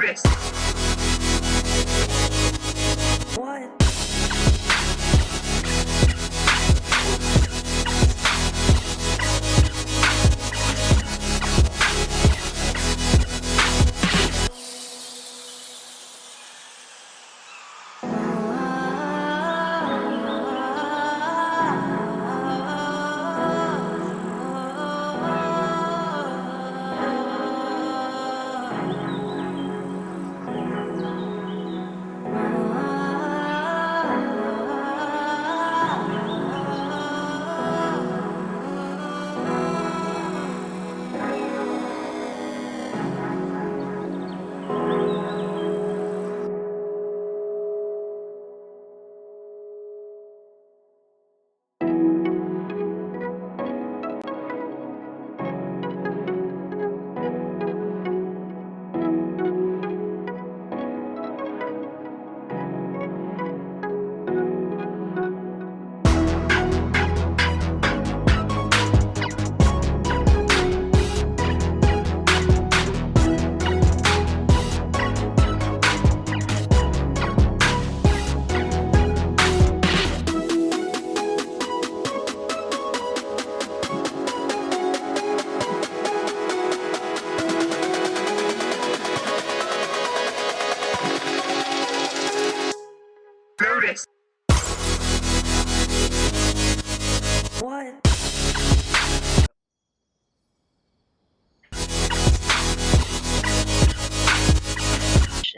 What? What?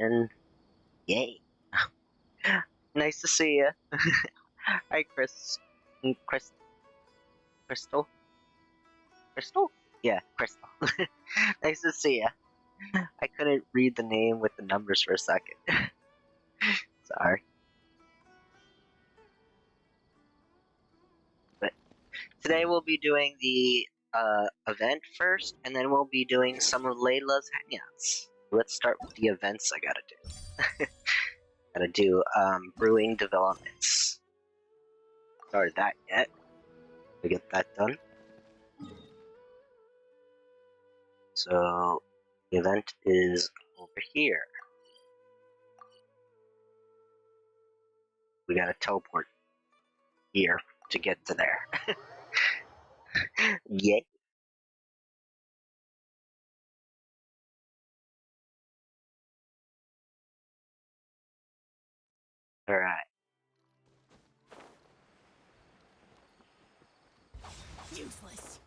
And yay. Nice to see you. Hi, Crystal? Crystal? Yeah, Crystal. Nice to see you. I couldn't read the name with the numbers for a second. Sorry. But today we'll be doing the event first, and then we'll be doing some of Layla's hangouts. Let's start with the events I gotta do. Gotta do brewing developments. Started that yet. We get that done. So the event is over here. We gotta teleport here to get to there. Yay. Alright. Useless.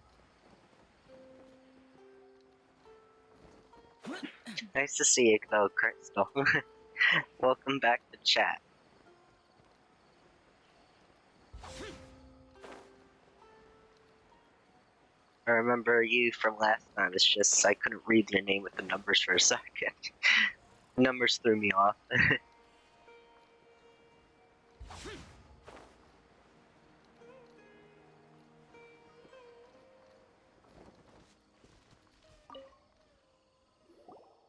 Nice to see you, though, Crystal. Welcome back to chat. I remember you from last time. It's just I couldn't read your name with the numbers for a second. Numbers threw me off.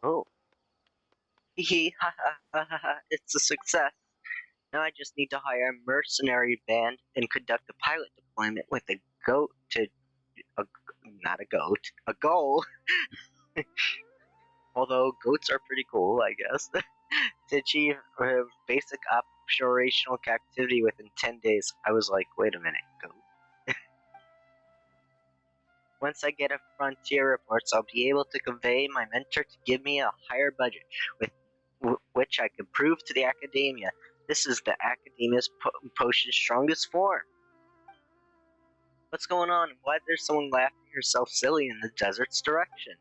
Oh. Hee ha ha ha ha ha. It's a success. Now I just need to hire a mercenary band and conduct a pilot deployment with a goat to not a goat, a goal. Although goats are pretty cool, I guess. To achieve basic operational captivity within 10 days. I was like, wait a minute, goat. Once I get a frontier reports, I'll be able to convey my mentor to give me a higher budget, with which I can prove to the academia this is the academia's potion's strongest form. What's going on? Why there's someone laughing herself silly in the desert's direction?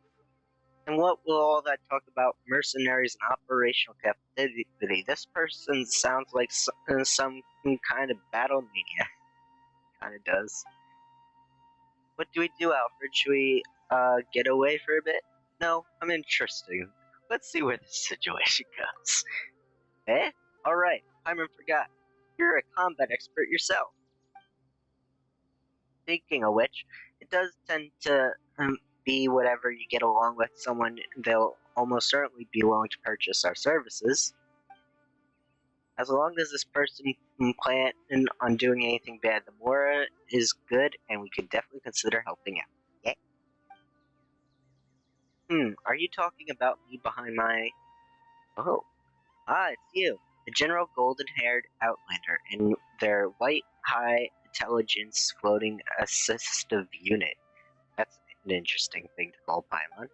And what will all that talk about mercenaries and operational captivity? This person sounds like some kind of battle mania. Kinda does. What do we do, Alfred? Should we get away for a bit? No, I'm interested. Let's see where this situation goes. Eh? Alright, Hyman forgot. You're a combat expert yourself. Speaking of which, it does tend to be whatever you get along with someone, they'll almost certainly be willing to purchase our services. As long as this person plan on doing anything bad, the more is good, and we could definitely consider helping out. Yeah. Are you talking about me behind my Oh, it's you, the general golden-haired outlander, in their white high intelligence floating assistive unit. That's an interesting thing to call Paimon.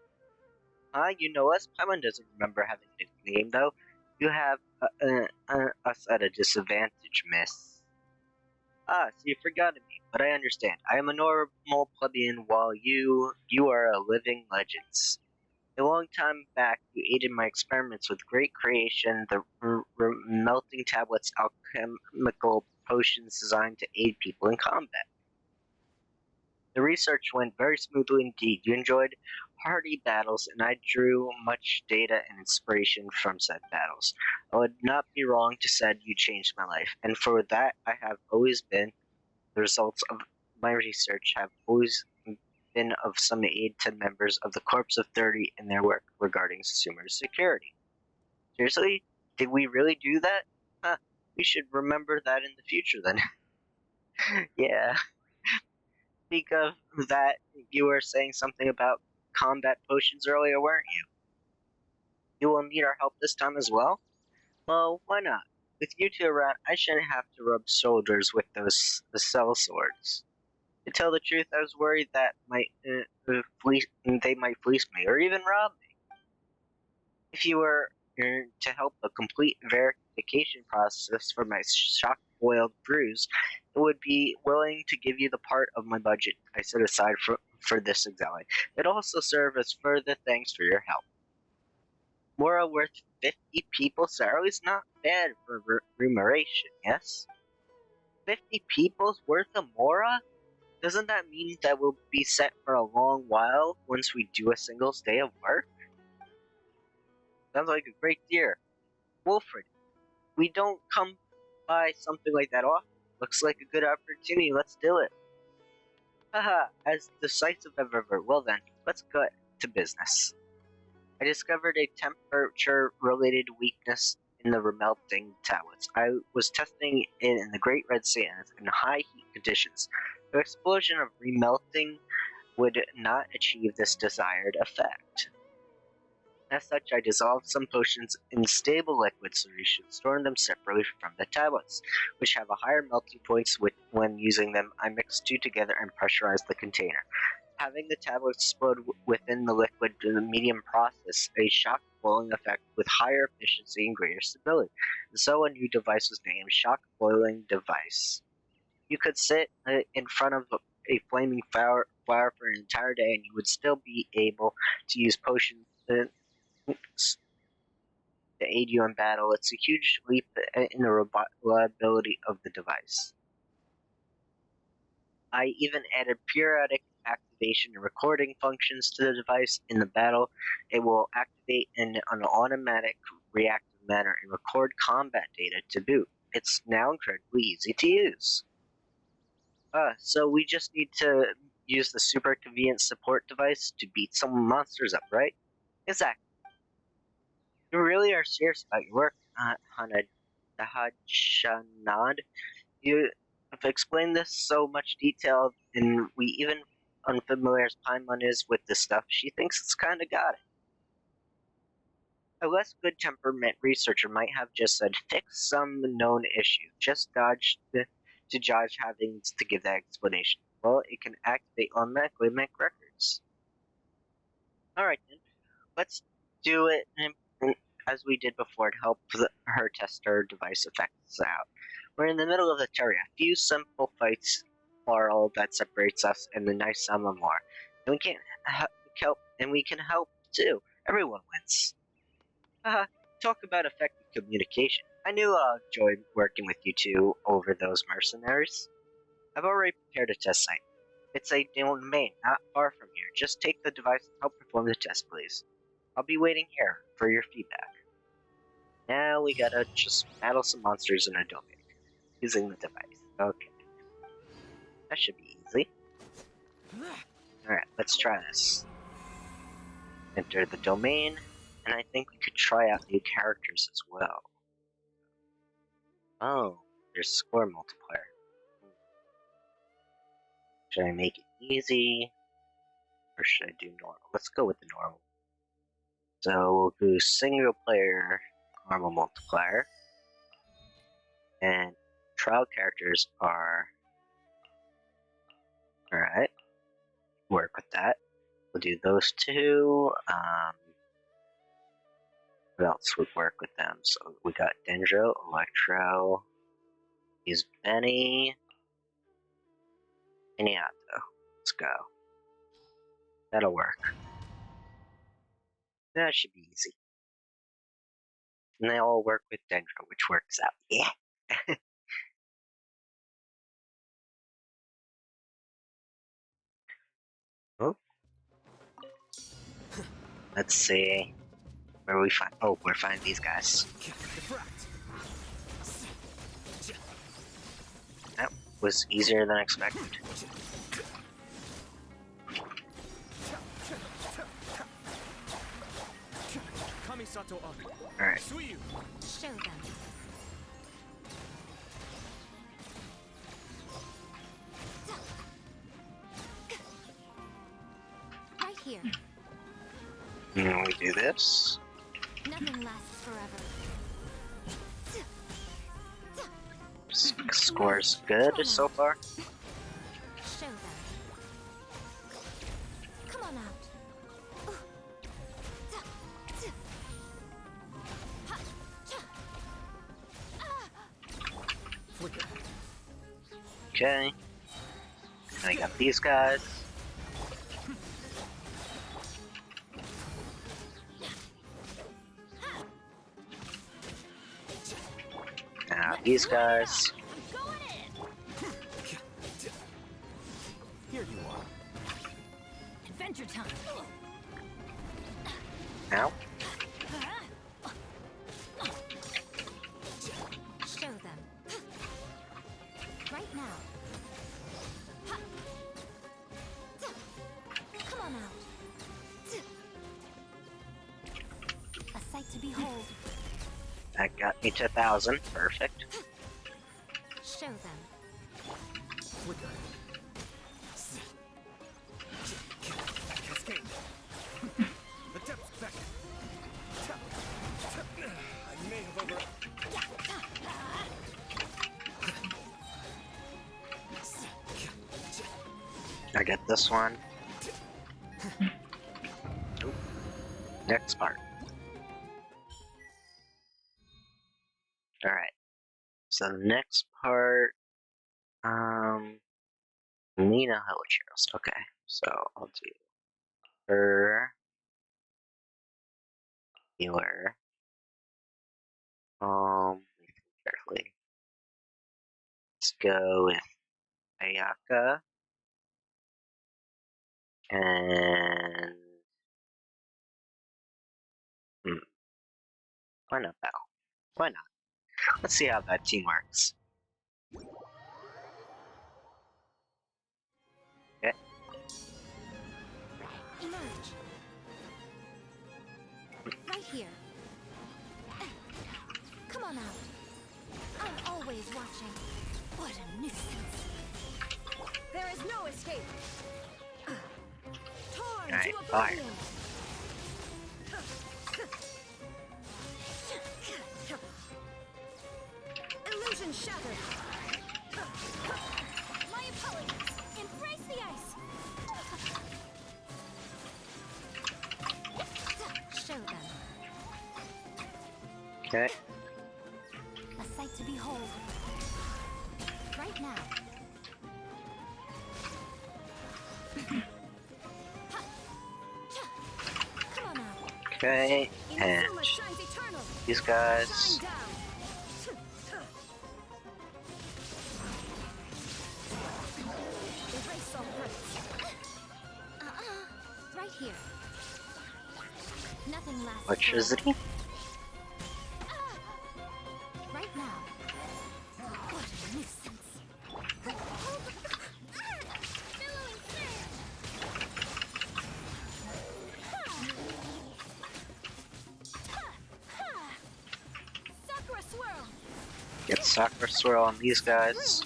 You know us. Paimon doesn't remember having a nickname, though. You have us at a disadvantage, miss. So you've forgotten me, but I understand. I am a normal plebeian, while you are a living legend. A long time back, you aided my experiments with great creation, the melting tablets alchemical potions designed to aid people in combat. The research went very smoothly indeed. You enjoyed hearty battles, and I drew much data and inspiration from said battles. I would not be wrong to say you changed my life, and for that I have always been. The results of my research have always been of some aid to members of the Corps of 30 in their work regarding consumer security. Seriously? Did we really do that? Huh, we should remember that in the future then. Yeah. Speak of that, you were saying something about combat potions earlier, weren't you? You will need our help this time as well? Well, why not? With you two around, I shouldn't have to rub shoulders with those the cell swords. To tell the truth, I was worried that they might fleece me or even rob me. If you were to help a complete verification process for my shock-boiled brews, I would be willing to give you the part of my budget I set aside for this exile. It'd also serve as further thanks for your help. Mora worth 50 people's salary is not bad for remuneration, yes? 50 people's worth of Mora? Doesn't that mean that we'll be set for a long while once we do a single day of work? Sounds like a great deal. Wilfred, we don't come by something like that often. Looks like a good opportunity. Let's do it. Haha, as decisive as ever. Well then, let's get to business. I discovered a temperature-related weakness in the remelting tablets. I was testing it in the Great Red Sea and in high heat conditions. The explosion of remelting would not achieve this desired effect. As such, I dissolved some potions in stable liquid solution, storing them separately from the tablets, which have a higher melting point. When using them, I mixed two together and pressurized the container. Having the tablets explode within the liquid in the medium process, a shock boiling effect with higher efficiency and greater stability. And so a new device was named Shock Boiling Device. You could sit in front of a flaming flower for an entire day and you would still be able to use potions to aid you in battle. It's a huge leap in the reliability of the device. I even added periodic activation and recording functions to the device. In the battle, it will activate in an automatic reactive manner and record combat data to boot. It's now incredibly easy to use. So we just need to use the super convenient support device to beat some monsters up, right? Exactly. You really are serious about your work, Hajjanad. You have explained this so much detail, and we even unfamiliar as Paimon is with this stuff, she thinks it's kinda got it. A less good temperament researcher might have just said, fix some known issue. Just dodge to Josh having to give that explanation. Well, it can activate automatically and make records. Alright then, let's do it as we did before to help her test her device effects out. We're in the middle of the terrain. A few simple fights are all that separates us and the nice summer more. And we can help, and we can help too. Everyone wins. Haha, talk about effective communication. I knew I'd enjoy working with you two over those mercenaries. I've already prepared a test site. It's a domain not far from here. Just take the device and help perform the test, please. I'll be waiting here for your feedback. Now we gotta just battle some monsters in a domain using the device. Okay, that should be easy. Alright, let's try this. Enter the domain, and I think we could try out new characters as well. Oh, there's score multiplier. Should I make it easy? Or should I do normal? Let's go with the normal. So we'll do single player normal multiplier. And trial characters are... Alright, work with that. We'll do those two. What else would work with them? So we got Dendro, Electro, use Benny, Iniato. Let's go. That'll work. That should be easy. And they all work with Dendro, which works out. Yeah. Oh. Let's see. Where we find? Oh, we're finding these guys. That was easier than expected. Alright. Show them. Right here. And we do this. Nothing lasts forever. Score's good so far. Show them. Come on out. Okay. And I got these guys. Now these guys. I'm going in. Here you are. Adventure time. Now. Show them. Right now. Come on out. A sight to behold. That got me to 1,000. Perfect. Show them. Flicker. Cascade. The depths back. I may have over. I get this one. Oop. Next part. Alright. So the next part, Nina Helichers. Okay, so I'll do her, healer. Carefully. Let's go with Ayaka and why not Bell? Why not? Let's see how that team works. Okay. Emerge. Right here. Come on out. I'm always watching. What a nuisance. There is no escape. Torn Alright, to fire. oblivion. Illusion shattered. My apologies. Embrace the ice. Show them. Okay. A sight to behold. Right now. Come on out. Okay, and Inazuma shines eternal. these guys. Shine down. Erase all hurts. Right here. Nothing lasts. Electricity. Right now. What a nuisance. Billowing sand. Sakura swirl. Get Sakura Swirl on these guys.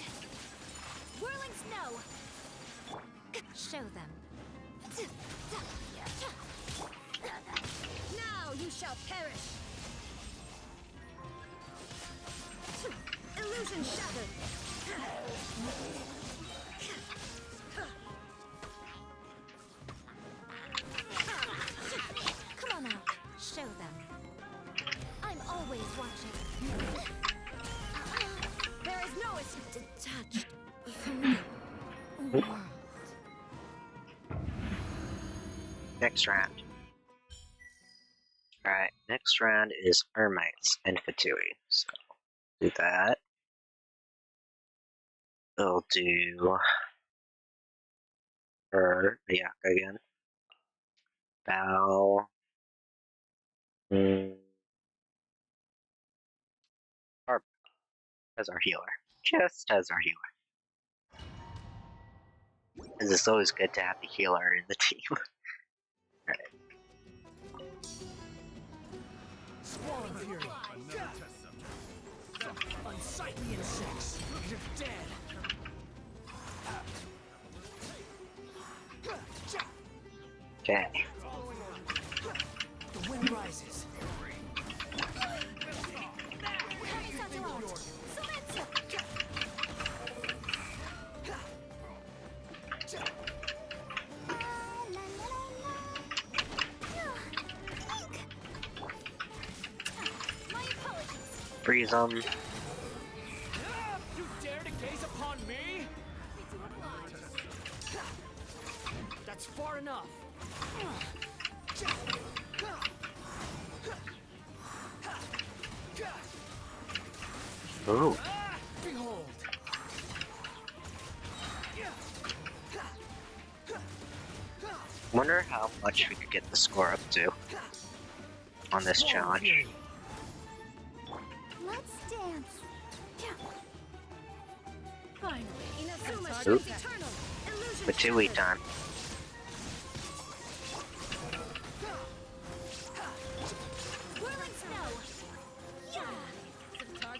Whirling snow. Show them. Now you shall perish. Illusion shattered. Come on out. Show them. I'm always watching. There is no escape. Detached from the world. Next round. Alright, next round is Ermites and Fatui. So, do that. We'll do her, Ayaka again. Bow. Harp as our healer. Just as our healer. And it's always good to have the healer in the team. Alright. Squall Fury. Another test subject. Unsightly insects. You're dead. Okay. The wind rises. Freeze them. You dare to gaze upon me? That's far enough. Ooh. Behold. Wonder how much we could get the score up to on this Squall challenge. Fury. Let's dance. Finally, Inazuma Oop. is eternal. Illusion Fatui shattered. time. Whirling snow. Yeah.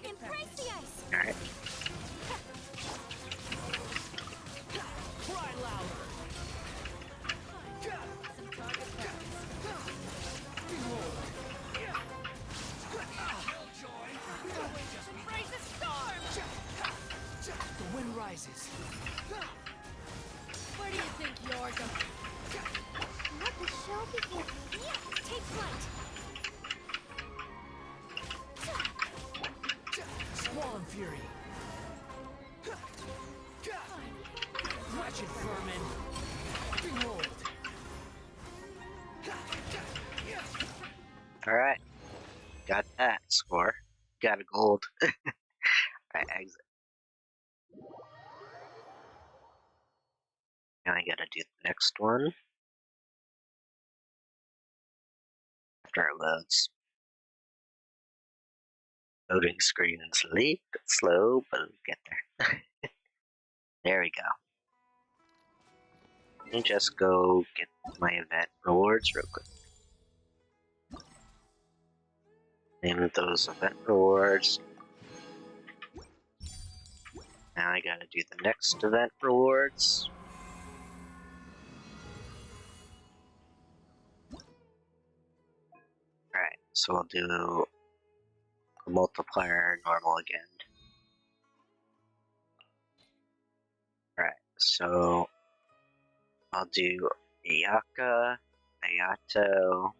Embrace the ice. Alright. Cry louder. Behold. Embrace the storm. The wind rises. Where do you think you're going? Let the show begin. Yeah. Take flight. Squall Fury. Wretched vermin. Behold. Alright. Got that score. Got a gold. Alright, exit. Now I gotta do the next one. After it loads. Loading screen is late, slow, but we'll get there. There we go. Let me just go get my event rewards real quick. Name those event rewards. Now I gotta do the next event rewards. Alright, so we'll do a multiplier normal again. Alright, so I'll do Ayaka, Ayato,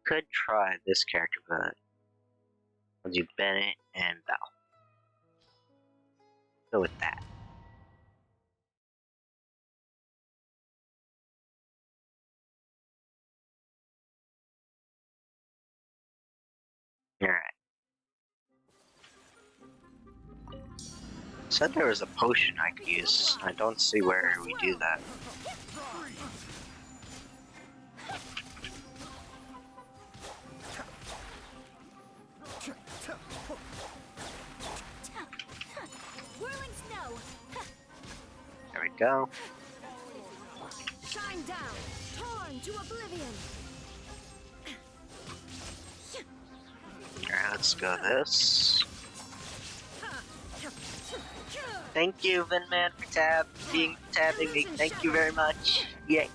could try this character, but I'll do Bennett and Bell. Go with that. Alright. Said there was a potion I could use. I don't see where we do that. Whirling snow. There we go. Shine down. Torn to oblivion. Alright, let's go this. Thank you, Vinman, for tabbing me. Thank you very much. Yay.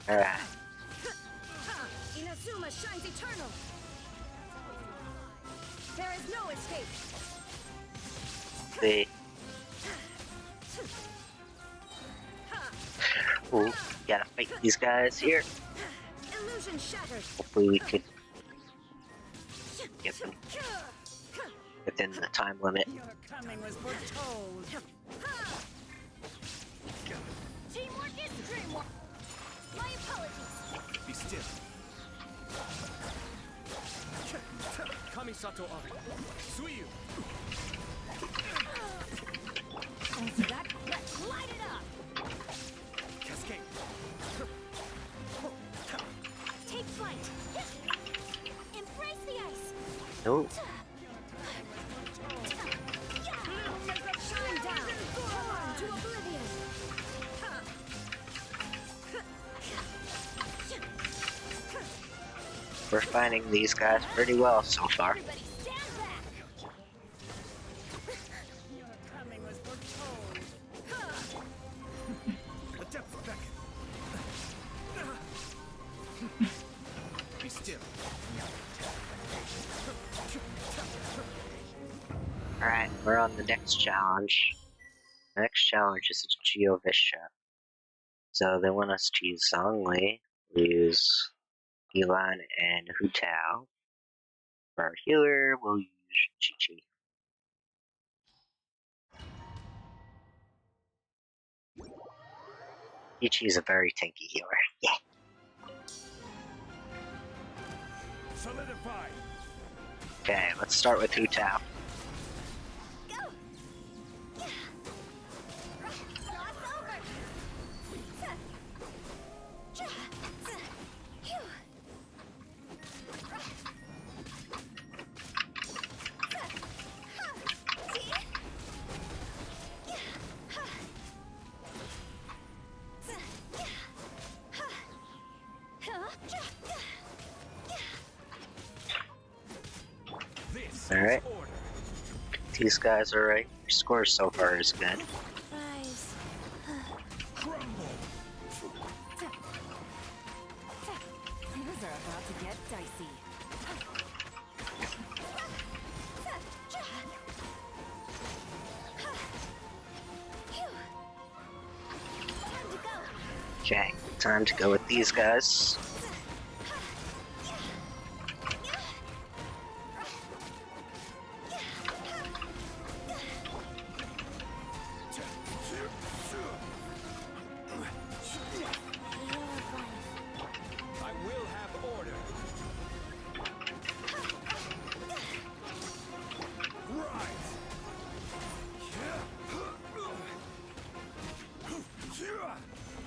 Alright. Inazuma shines eternal. There is no escape. See. Ooh, gotta fight these guys here. Illusion shattered. Hopefully we could get them within the time limit. Your coming was foretold. Teamwork is dreamwork. My apologies. Be still. Kamisato Ari. Suiyu. Fancy that? Let's light it up. Cascade. Take flight. Embrace the ice. No. Shine down. Torn to oblivion. We're finding these guys pretty well so far. Everybody stand back. Your coming was foretold. The depth beckon. Be still. Alright, we're on the next challenge. The next challenge is Geovisha. So they want us to use Zhongli, use Elan and Hu Tao. For our healer, we'll use Chi-Chi. Chi-Chi is a very tanky healer. Yeah. Solidify. Okay, let's start with Hu Tao. Go. Cross over. This Alright. is order. These guys are right. Your score so far is good. Rise. Crumble. Things are about to get dicey. Time to go. Okay, time to go with these guys. I will have order. Rise.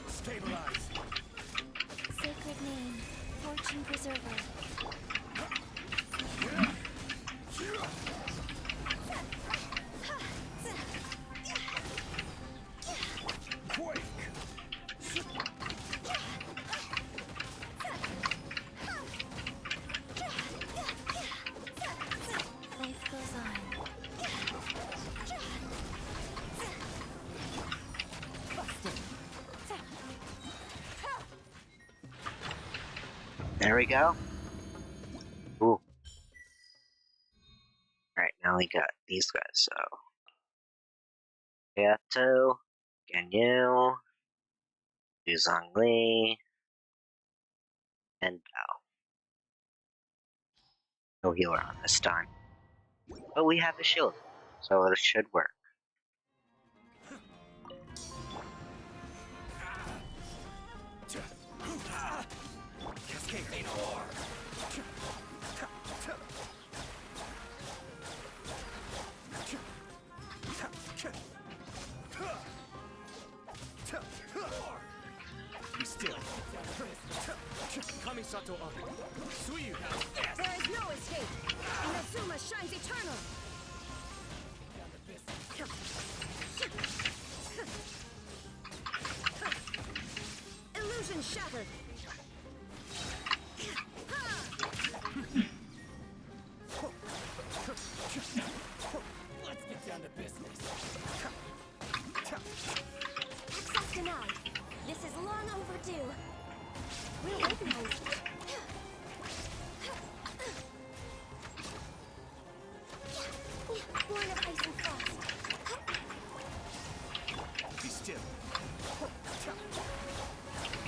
Stabilize. Sacred name, fortune preserver. Quake. Life goes on. There we go. Ooh. Alright, now we got these guys, so. Yato, Ganyu, Zhongli, and Bao. No healer on this time. But we have a shield, so it should work. Cascade. Be still. Kamisato Ari. Suiyu. There is no escape. Inazuma shines eternal. Illusion shattered. Let's get down to business. Access denied. This is long overdue. We're way behind. Born of ice and frost. Be still.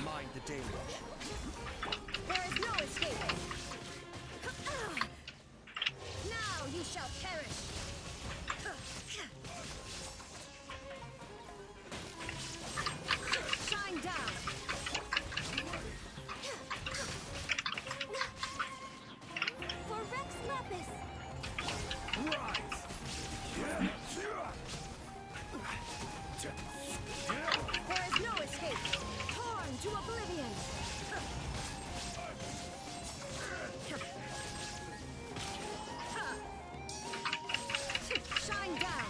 Mind the damage. There is no escape. Now you shall perish. Shine down. For Rex Lapis. Rise. There is no escape. Torn to oblivion. Shine down.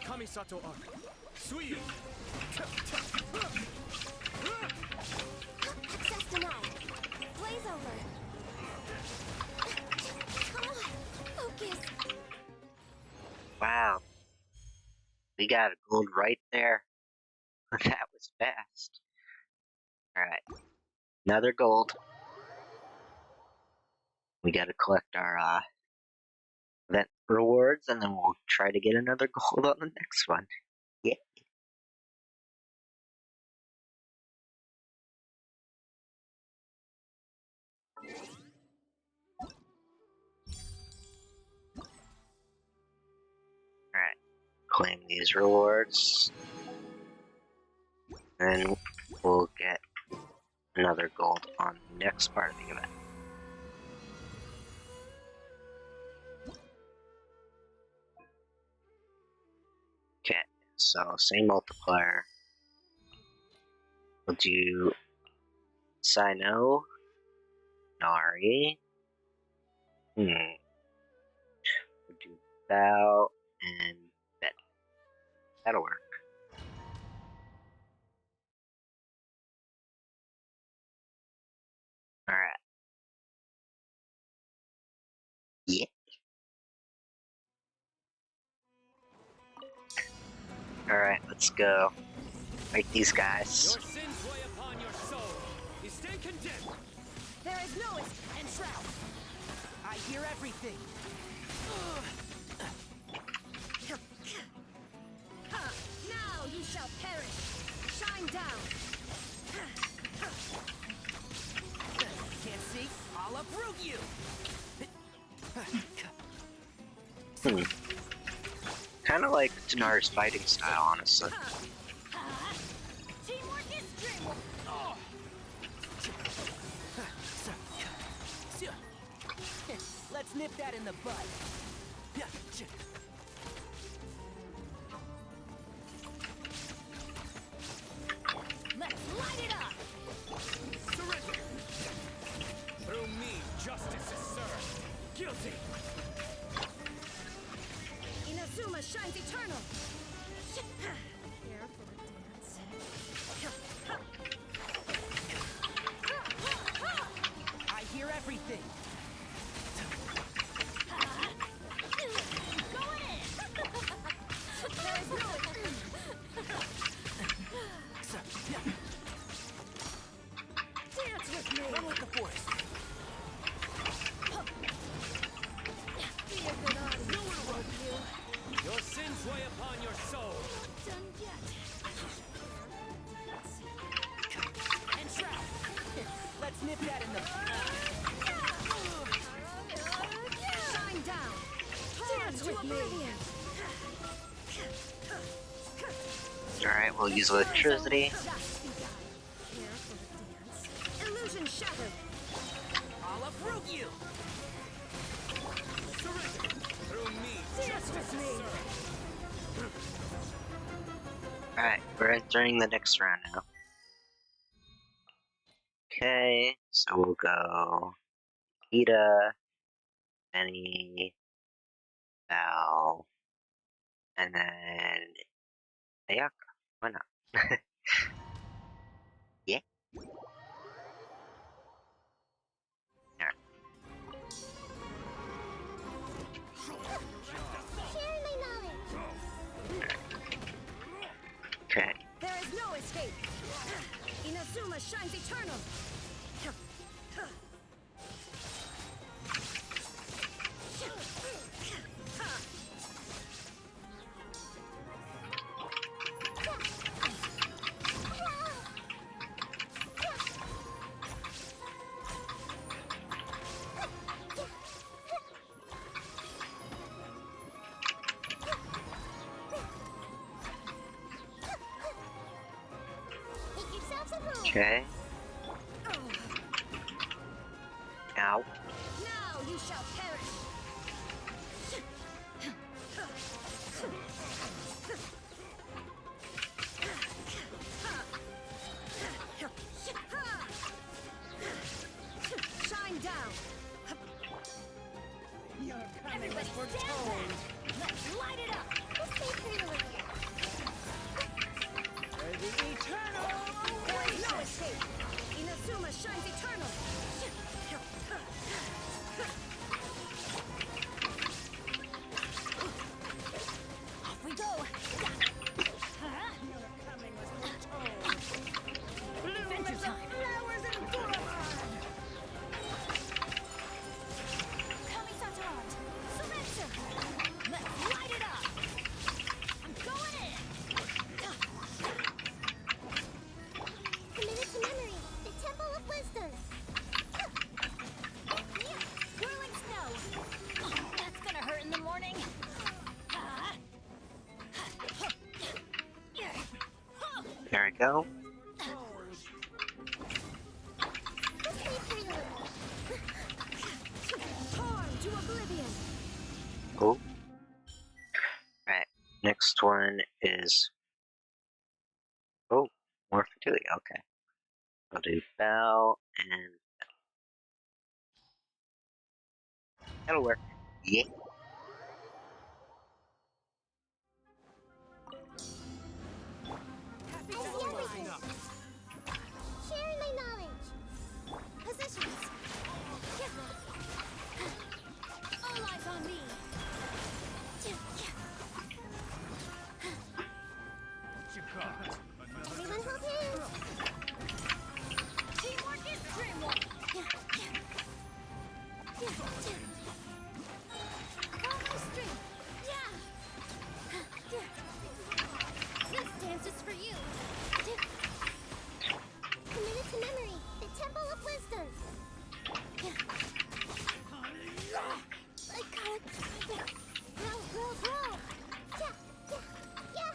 Kamisato arc. Suiyu. Access denied. Blaze over. Focus. Wow, we got a gold right there. That was fast. Alright, another gold. We gotta collect our event rewards, and then we'll try to get another gold on the next one. Yeah. Alright, claim these rewards. And we'll get another gold on the next part of the event. Okay, so same multiplier. We'll do Sino, Nari. We'll do Thou and Bet. That'll work. Alright. Yeah. Alright, let's go. Fight these guys. Your sins weigh upon your soul. You stand condemned. There is no escape. And shroud. I hear everything. Now you shall perish. Shine down. Can't see? I'll uproot you. Kinda like Tanar's fighting style, honestly. Teamwork is dreamwork. Let's nip that in the bud. Let's light it up. Surrender. Through me, justice is served. Guilty. Inazuma shines eternal. Here for the dance. I hear everything. Going in. There is no dance with me. Run with the force. Be a good audience. No one wrote you. Your sins weigh upon your soul. Done yet. And shroud. Let's nip that in the Shine down. Dance with me. Alright, we'll use electricity. Just begun. Here for the dance. Illusion shattered. I'll uproot you. Surrender. Through me, Dance justice with is me. served. Alright, we're entering the next round now. Okay, so we'll go Ida, Benny, Val, and then Ayaka. Why not? Yeah. Alright. Sharing my knowledge. escape. Inazuma shines eternal. Make yourselves at home. Okay. Ow. Now you shall perish. Shine down. You're coming Everybody as we're stand told. back. Let's light it up. Let's stay pretty over here. For the eternal There is no oasis. escape. Inazuma shines eternal. Off we go. You're coming as we're told. Bloom Adventure as the time. flowers in Boulevard. Kamisato art. Surrender. Let's light it up. I'm going in. Committed to memory. The Temple of Wisdom. Swirling snow. Oh, that's gonna hurt in the morning. There we go. Let's stay pretty little. Torn to oblivion. Cool. Alright. Next one is. Oh, more fertility. Okay. I'll do bow and. That'll work. Yeah. Happy I see to everything. Sharing my knowledge. Positions. All eyes on me. Everyone hold hands. Teamwork is dreamwork. All my strength. This dance is for you. Committed to memory. The Temple of Wisdom. I gotta keep it. Grow. Yeah.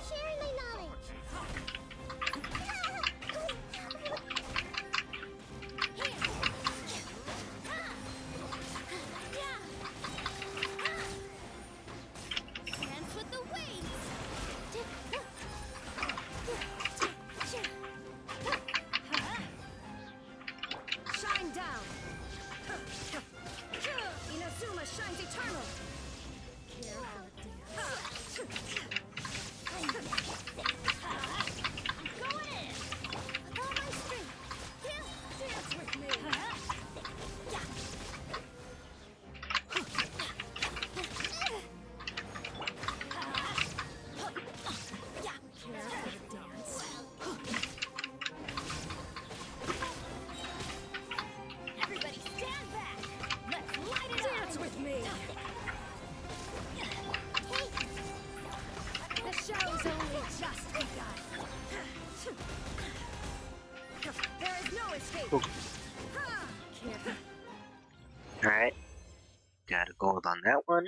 Sharing my knowledge. Dance with the waves. Shine down. Inazuma shines eternal. I'm going in. With all my strength. Dance with me. Everybody stand back. Let's light it up. Dance with me. The show's only just begun. There is no escape. Cool. Ha! Can't. Alright. Got a gold on that one.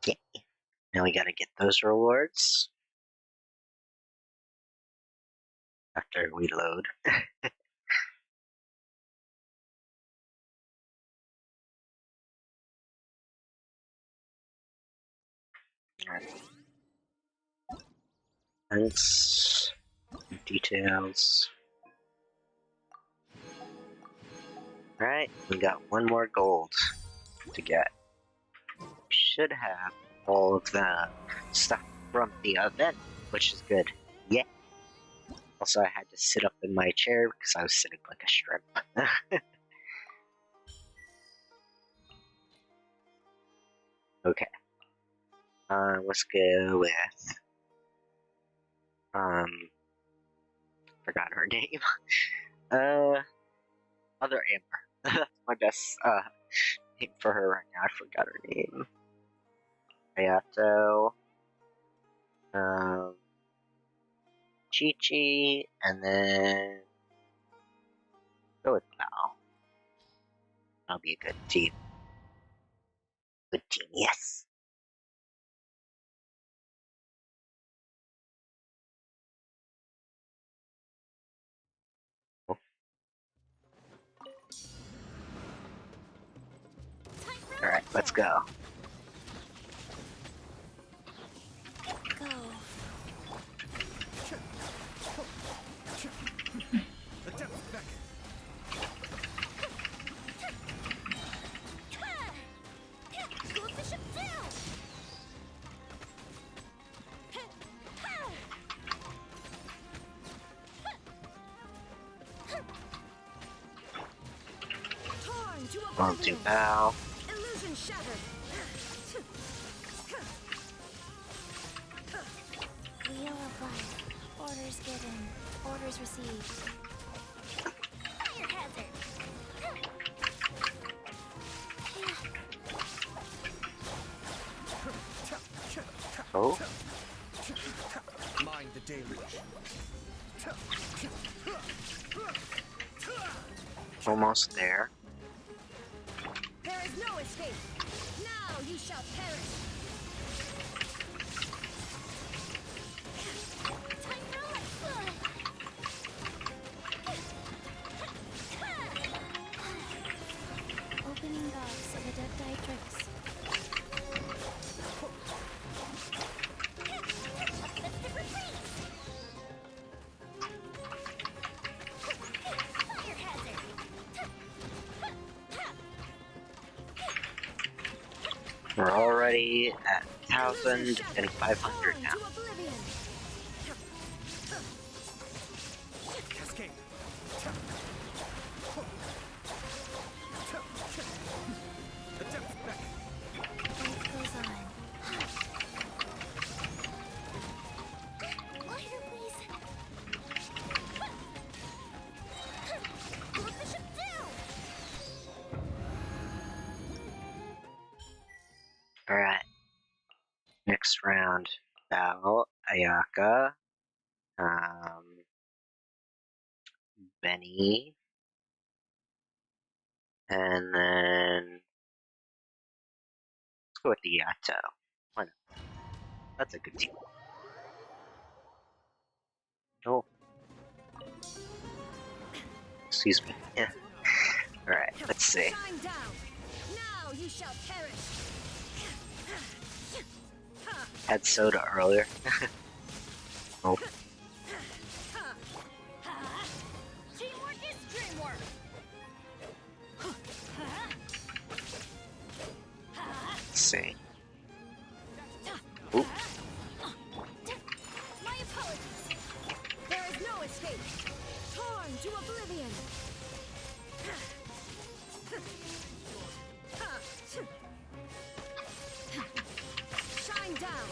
Yeah. Now we gotta get those rewards. After we load. Alright. Thanks. Details. Alright, we got one more gold to get. We should have all of the stuff from the event, which is good. Yeah. Also, I had to sit up in my chair because I was sitting like a shrimp. Okay. Let's go with forgot her name. Other Amber. That's my best name for her right now. I forgot her name. Hayato. Chi-Chi, and then go with Val. That'll be a good team. Good team, yes. Alright, let's go. Go. The depth beckon. Go bishop down. Torn to Won't do oblivion. Val. Illusion shattered. Wheel of life. Orders given. Orders received. Fire hazard. Oh, Mind the deluge. almost there. There is no escape. Now you shall perish. Time for life. Opening box of Adepti Tricks. Fire hazard. We're already at 1,500 now. To oblivion. Cascade. The depth beckon. Life goes on. Lighter, please. Put the ship down. Alright. Next round. Val, Ayaka, Benny, and then let's go with the Yato. Why not? That's a good team. Oh, excuse me. Yeah. Alright, let's see. Shine down. Now you shall perish. Had soda earlier. Oh, Teamwork is dreamwork. let's see. Oop. My apologies. There is no escape. Torn to oblivion. Shine down.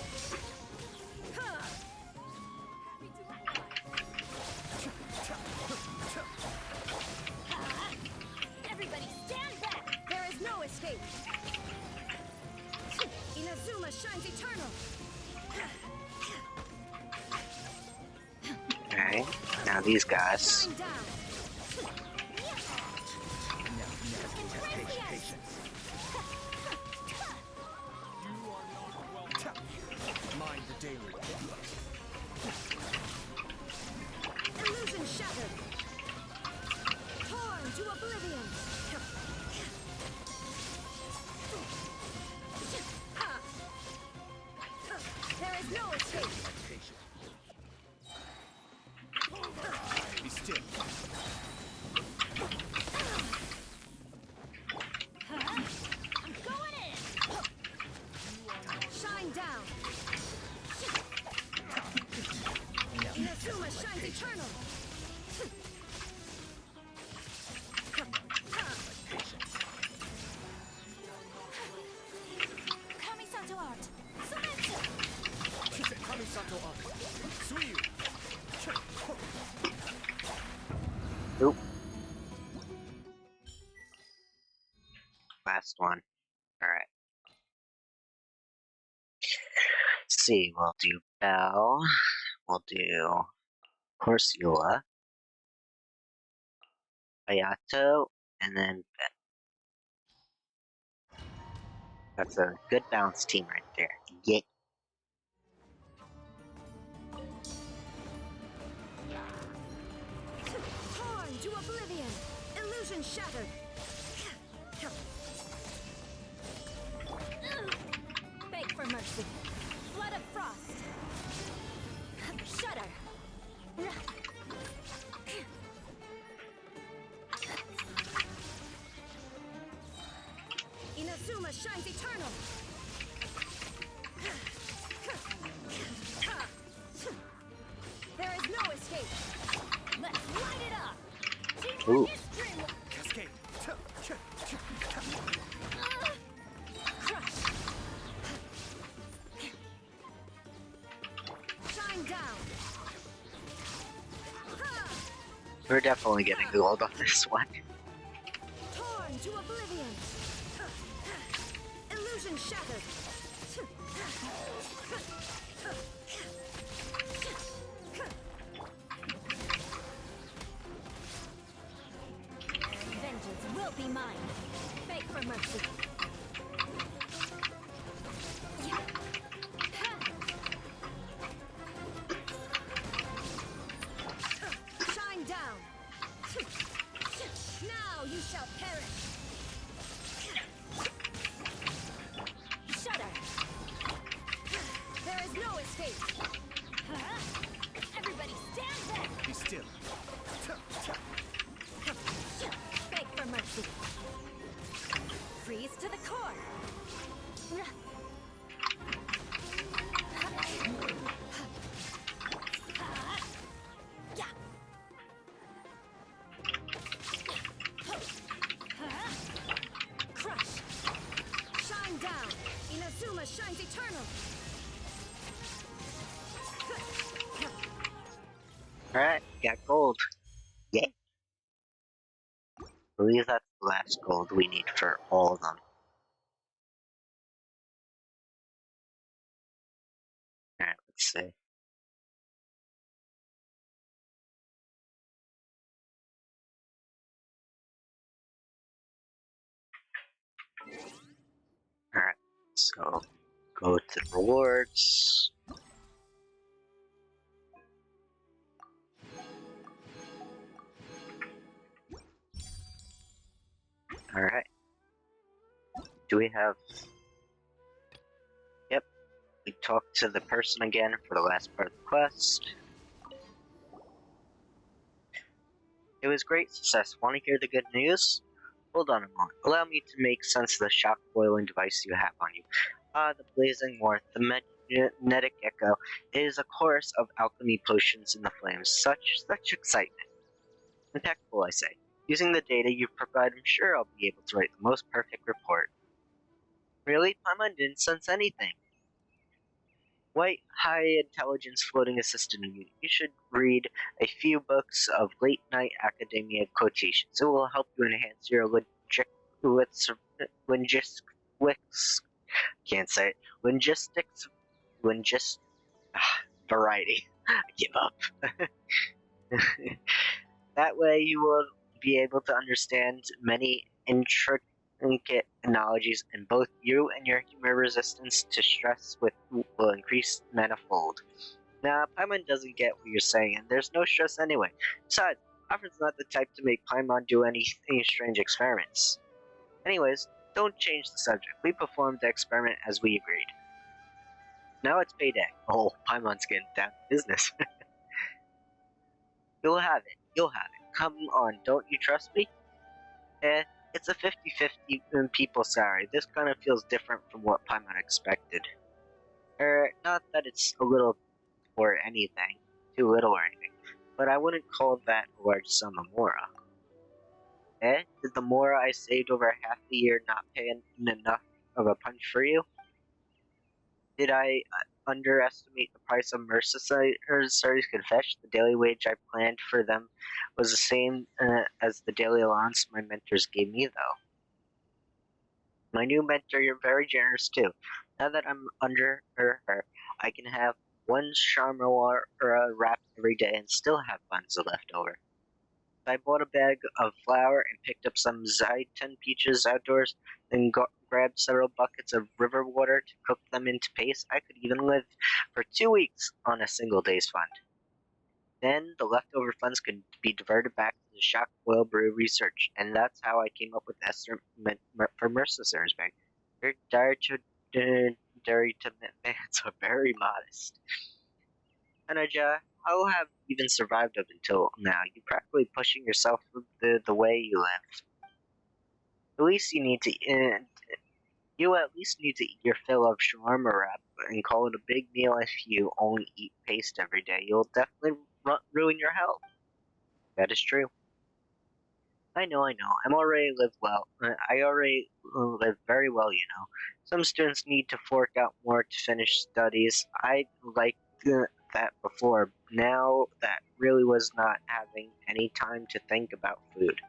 Everybody stand back. There is no escape. Inazuma shines eternal. Okay, now these guys. Shine down. Patience. Mind the deluge. Illusion shattered. Torn to oblivion. There is no escape. Patience. Be still. I'm going in. Shine down. Inazuma shines eternal. Patience. Coming Oop. Last one. Alright. Let's see, we'll do Belle. We'll do Corsola, Ayato, and then Ben. That's a good balanced team right there. Yeah. Torn to oblivion. Illusion shattered. Beg for mercy. Flood of frost. Shudder. Inazuma shines eternal. There is no escape. Let's light it up. Ooh. Teamwork is dreamwork. Cascade. Crush. Shine down. We're definitely getting gold on this one. Torn to oblivion. Illusion shattered. Vengeance will be mine. Beg for mercy. Shine down. Now you shall perish. Shudder. There is no escape. Everybody stand back. Be still. Beg for mercy. Freeze to the core. Yeah. Crush. Shine down. Inazuma shines eternal. Alright, got gold. Yay. I believe that's the last gold we need for all of them. Alright, let's see. Alright, so go to rewards. Alright. Do we have... Yep. We talked to the person again for the last part of the quest. It was great success. Want to hear the good news? Hold on a moment. Allow me to make sense of the shock boiling device you have on you. The blazing north, the magnetic echo, is a chorus of alchemy potions in the flames. Such excitement. Impeccable, I say. Using the data you've provided, I'm sure I'll be able to write the most perfect report. Really? Paimon didn't sense anything. White, high-intelligence floating assistant unit. You should read a few books of late-night academia quotations. It will help you enhance your linguistics. Can't say it. Linguistics. Variety. I give up. That way you will be able to understand many intricate analogies, and both you and your humor resistance to stress will increase manifold. Nah, Paimon doesn't get what you're saying, and there's no stress anyway. Besides, Alfred's not the type to make Paimon do anything strange experiments. Anyways, don't change the subject. We performed the experiment as we agreed. Now it's payday. Oh, Paimon's getting down to business. You'll have it. Come on, don't you trust me? It's a 50-50 people salary. This kind of feels different from what Paimon expected. Not that it's a little or anything, too little or anything, but I wouldn't call that a large sum of Mora. Did the Mora I saved over half the year not pay enough of a punch for you? Did I underestimate the price of mercenaries could fetch. The daily wage I planned for them was the same as the daily allowance my mentors gave me, though. My new mentor, you're very generous too. Now that I'm under her, I can have one charmoire wrap every day and still have funds left over. I bought a bag of flour and picked up some Zaitan peaches outdoors, then grabbed several buckets of river water to cook them into paste. I could even live for 2 weeks on a single day's fund. Then the leftover funds could be diverted back to the shock oil brew research, and that's how I came up with the estimate for Mercer's bag. Your dietary demands are very modest. Anaja, how have you even survived up until now? You're practically pushing yourself the way you live. At least you at least need to eat your fill of shawarma wrap and call it a big meal if you only eat paste every day. You'll definitely ruin your health. That is true. I know. I'm already live well. I already live very well, you know. Some students need to fork out more to finish studies. I like that before. Now that really was not having any time to think about food.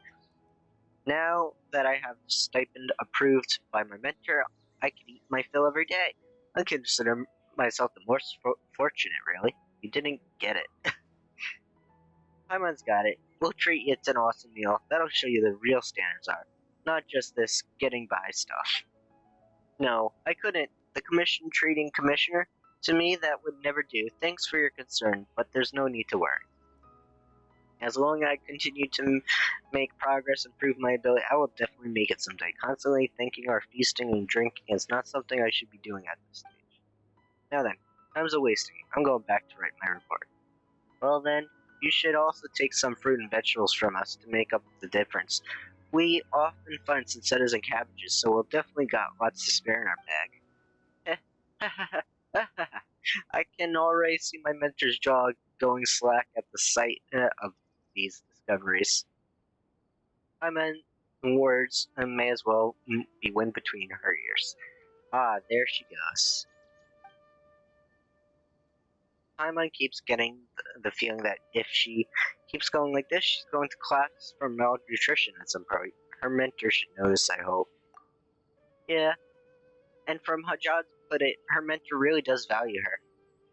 Now that I have stipend approved by my mentor, I can eat my fill every day. I consider myself the most fortunate, really. You didn't get it. Paimon's got it. We'll treat you to an awesome meal. That'll show you the real standards are. Not just this getting by stuff. No, I couldn't. The commission treating commissioner? To me, that would never do. Thanks for your concern, but there's no need to worry. As long as I continue to make progress and prove my ability, I will definitely make it someday. Constantly thinking or feasting and drinking is not something I should be doing at this stage. Now then, time's a wasting. I'm going back to write my report. Well then, you should also take some fruit and vegetables from us to make up the difference. We often find cisettas and cabbages, so we'll definitely got lots to spare in our bag. I can already see my mentor's jaw going slack at the sight of these discoveries. I meant words and may as well be wind between her ears. Ah, there she goes. Paimon keeps getting the feeling that if she keeps going like this, she's going to collapse from malnutrition at some point. Her mentor should notice, I hope. Yeah, and from how Jod put it, her mentor really does value her.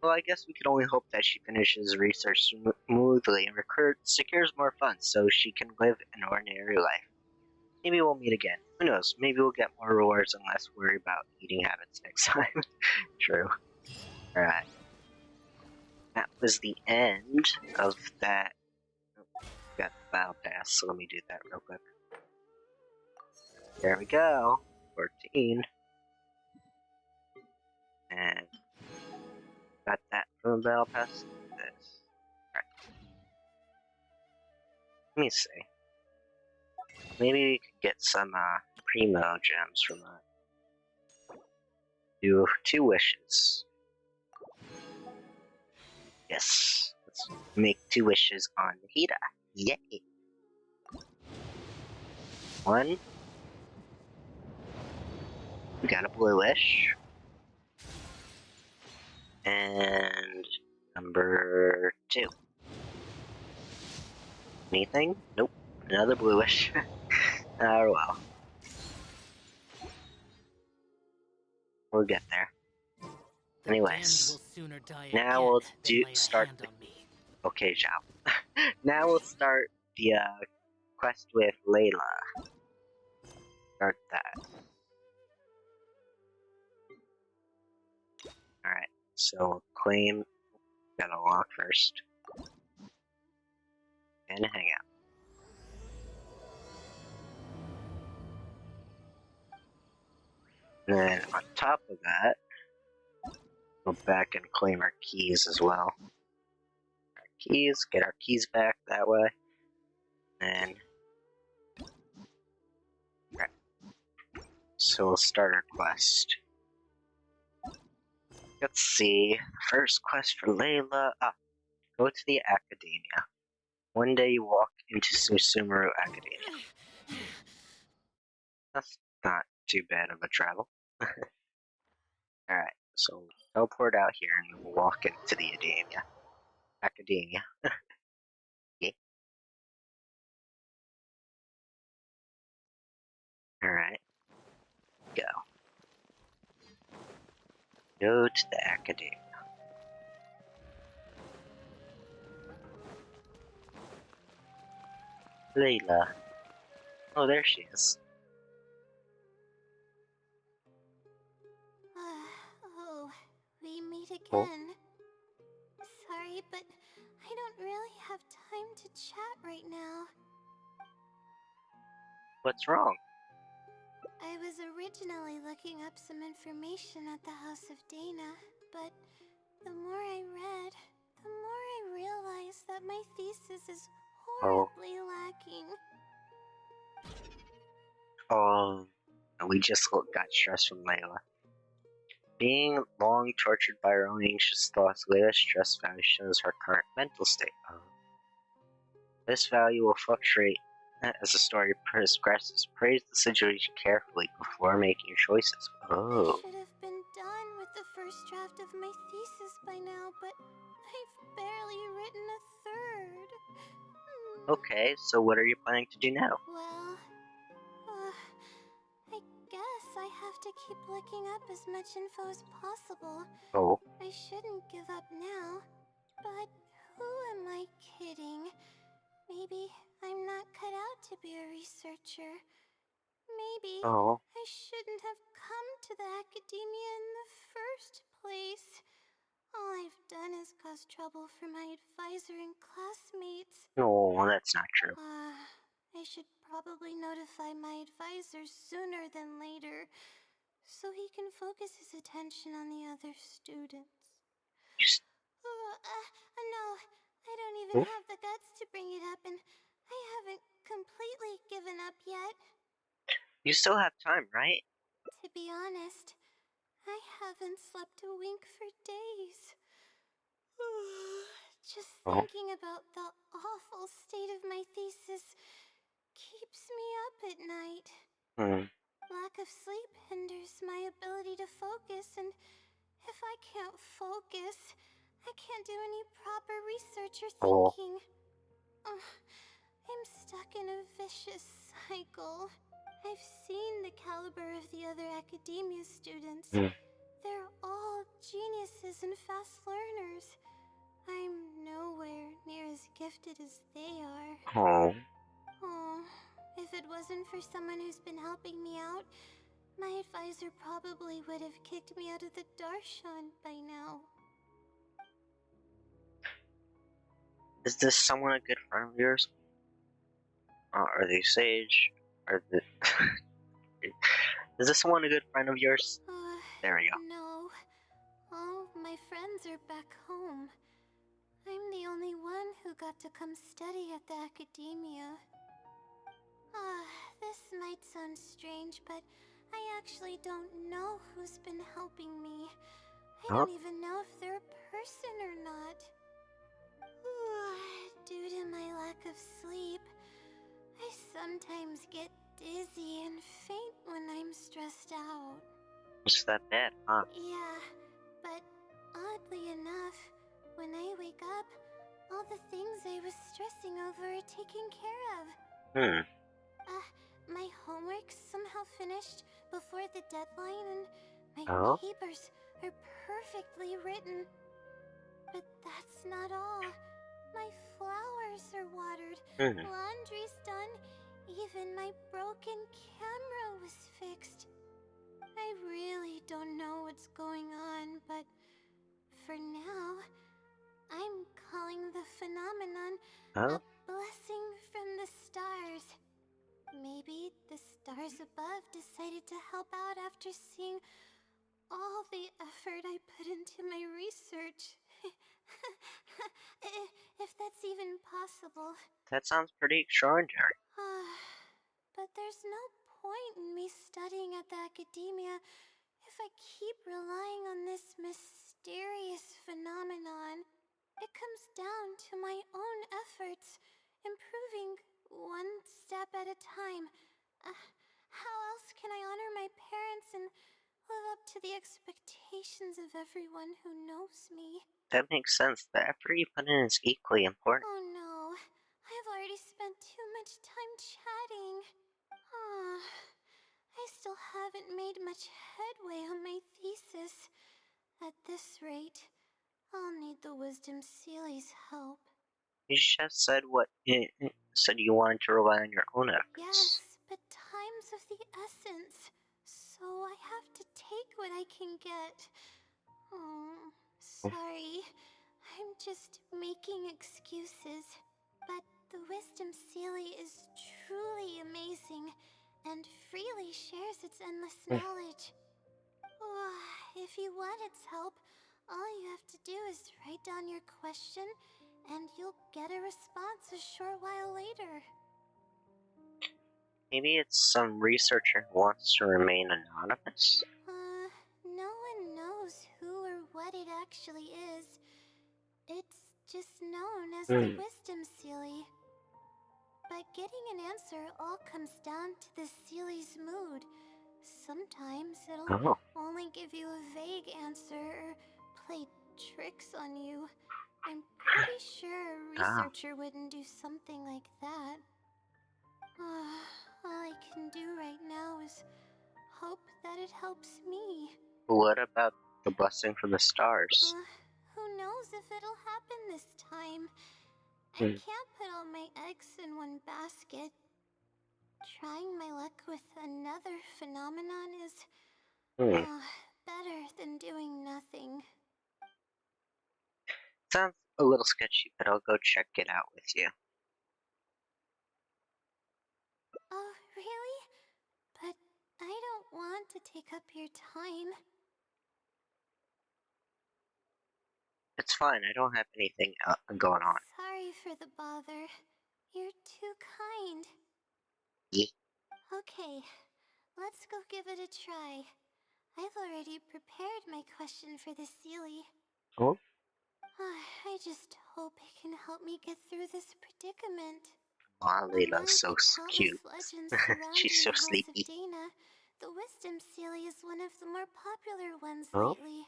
Well, I guess we can only hope that she finishes research smoothly and secures more funds so she can live an ordinary life. Maybe we'll meet again. Who knows? Maybe we'll get more rewards and less worry about eating habits next time. True. Alright. That was the end of that. Oh, got the battle pass, so let me do that real quick. There we go. 14. And got that from the battle pass. This. Alright. Let me see. Maybe we could get some primo gems from that. Do 2 wishes. Yes. Let's make 2 wishes on Hida. Yay! 1. We got a blue wish. And number 2. Anything? Nope. Another blue wish. Oh well. We'll get there. The Anyways, damned will sooner die now again we'll than lay a start hand the... on me. Okay, Zhao. Now we'll start the quest with Layla. Start that. Alright, so we'll claim... Gotta walk first. And hang out. And then on top of that, go back and claim our keys as well. Our keys, get our keys back that way. And alright. So we'll start our quest. Let's see. First quest for Layla. Go to the Academia. One day you walk into Susumaru Academia. That's not too bad of a travel. Alright, So teleport out here and we'll walk into the academia. Yeah. All right, go. Go to the academia. Layla. Oh, there she is. Oh, we meet Oh, again. Sorry, but I don't really have time to chat right now. what's wrong? I was originally looking up some information at the House of Dana, but the more I read, the more I realized that my thesis is Oh, horribly lacking. oh, we just got stressed from Layla. Being long tortured by her own anxious thoughts, Layla's stress value shows her current mental state. This value will fluctuate as the story progresses. Praise the situation carefully before making choices. I Oh, should have been done with the first draft of my thesis by now, but I've barely written a third. okay, so what are you planning to do now? Well, I guess I have to keep looking up as much info as possible. Oh, I shouldn't give up now, but who am I kidding? Maybe I'm not cut out to be a researcher. Maybe oh, I shouldn't have come to the academia in the first place. All I've done is cause trouble for my advisor and classmates. no, that's not true. I should probably notify my advisor sooner than later, so he can focus his attention on the other students. You, s- No, I don't even oh, have the guts to bring it up, and I haven't completely given up yet. you still have time, right? To be honest, I haven't slept a wink for days. Just Oh, thinking about the awful state of my thesis keeps me up at night. hmm, Lack of sleep hinders my ability to focus, and if I can't focus, I can't do any proper research or oh, thinking. I'm stuck in a vicious cycle. I've seen the caliber of the other academia students. hmm, They're all geniuses and fast learners. I'm nowhere near as gifted as they are. oh. Oh, if it wasn't for someone who's been helping me out, my advisor probably would have kicked me out of the Darshan by now. Is this someone a good friend of yours? Are they sage? Are the Is this someone a good friend of yours? There we go. No. All my friends are back home. I'm the only one who got to come study at the academia. This might sound strange, but I actually don't know who's been helping me. I Huh? don't even know if they're a person or not. Due to my lack of sleep, I sometimes get dizzy and faint when I'm stressed out. It's that bad, huh? Yeah, but oddly enough, when I wake up, all the things I was stressing over are taken care of. Hmm. My homework's somehow finished before the deadline, and my Oh? papers are perfectly written. But that's not all. My flowers are watered, Hmm. laundry's done, even my broken camera was fixed. I really don't know what's going on, but for now, I'm calling the phenomenon a Oh? blessing from the stars. Maybe the stars above decided to help out after seeing all the effort I put into my research. If that's even possible. That sounds pretty extraordinary. But there's no point in me studying at the academia if I keep relying on this mysterious phenomenon. It comes down to my own efforts, improving one step at a time. How else can I honor my parents and live up to the expectations of everyone who knows me. That makes sense. The effort you put in is equally important. Oh no, I've already spent too much time chatting. Ah, I still haven't made much headway on my thesis. At this rate, I'll need the Wisdom Sealy's help. You should have said said you wanted to rely on your own efforts. Yes, but time's of the essence, so I have to take what I can get. Oh, sorry. I'm just making excuses. But the Wisdom Sealy is truly amazing and freely shares its endless knowledge. Oh, if you want its help, all you have to do is write down your question and you'll get a response a short while later. Maybe it's some researcher who wants to remain anonymous? No one knows who or what it actually is. It's just known as the Wisdom Sealy. But getting an answer all comes down to the Sealy's mood. Sometimes it'll Oh. only give you a vague answer or play tricks on you. I'm pretty sure a researcher wouldn't do something like that. All I can do right now is hope that it helps me. What about the blessing from the stars? Who knows if it'll happen this time? I can't put all my eggs in one basket. Trying my luck with another phenomenon is better than doing nothing. Sounds a little sketchy, but I'll go check it out with you. Oh, really? But I don't want to take up your time. It's fine, I don't have anything going on. Sorry for the bother. You're too kind. Yeah. Okay, let's go give it a try. I've already prepared my question for the Sealy. Oh? I just hope it can help me get through this predicament. Aw, Layla's Among so the countless cute. legends She's surrounding so the House of sleepy. Dana, the Wisdom Sealy is one of the more popular ones Oh? lately.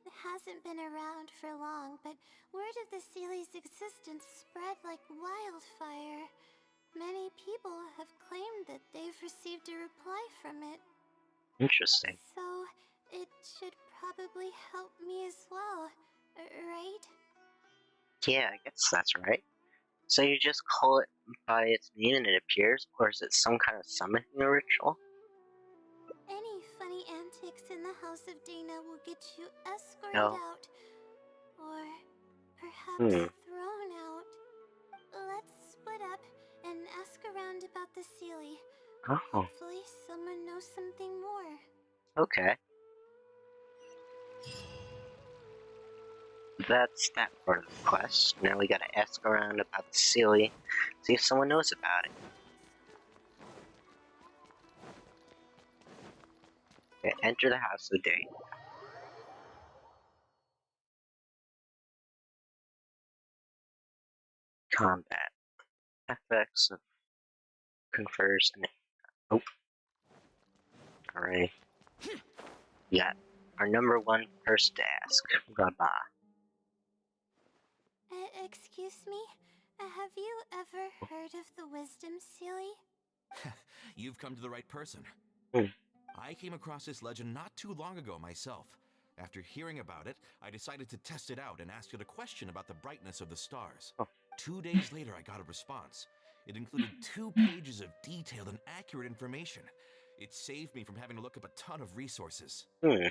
It hasn't been around for long, but word of the Sealy's existence spread like wildfire. Many people have claimed that they've received a reply from it. Interesting. So, it should probably help me as well, right? Yeah, I guess that's right. So you just call it by its name and it appears, or is it some kind of summoning ritual? Any funny antics in the House of Dana will get you escorted No. out. Or perhaps Hmm. thrown out. Let's split up and ask around about the Sealy. Oh, Hopefully someone knows something more. okay. That's that part of the quest. Now we gotta ask around about the Sealy, see if someone knows about it. Okay, enter the House of Day. Combat. FX confers an. Oh. Alright. We got our number one person to ask. Rabba. Excuse me? Have you ever heard of the Wisdom Sealy? You've come to the right person. I came across this legend not too long ago myself. After hearing about it, I decided to test it out and ask it a question about the brightness of the stars. 2 days later, I got a response. It included 2 pages of detailed and accurate information. It saved me from having to look up a ton of resources. Really?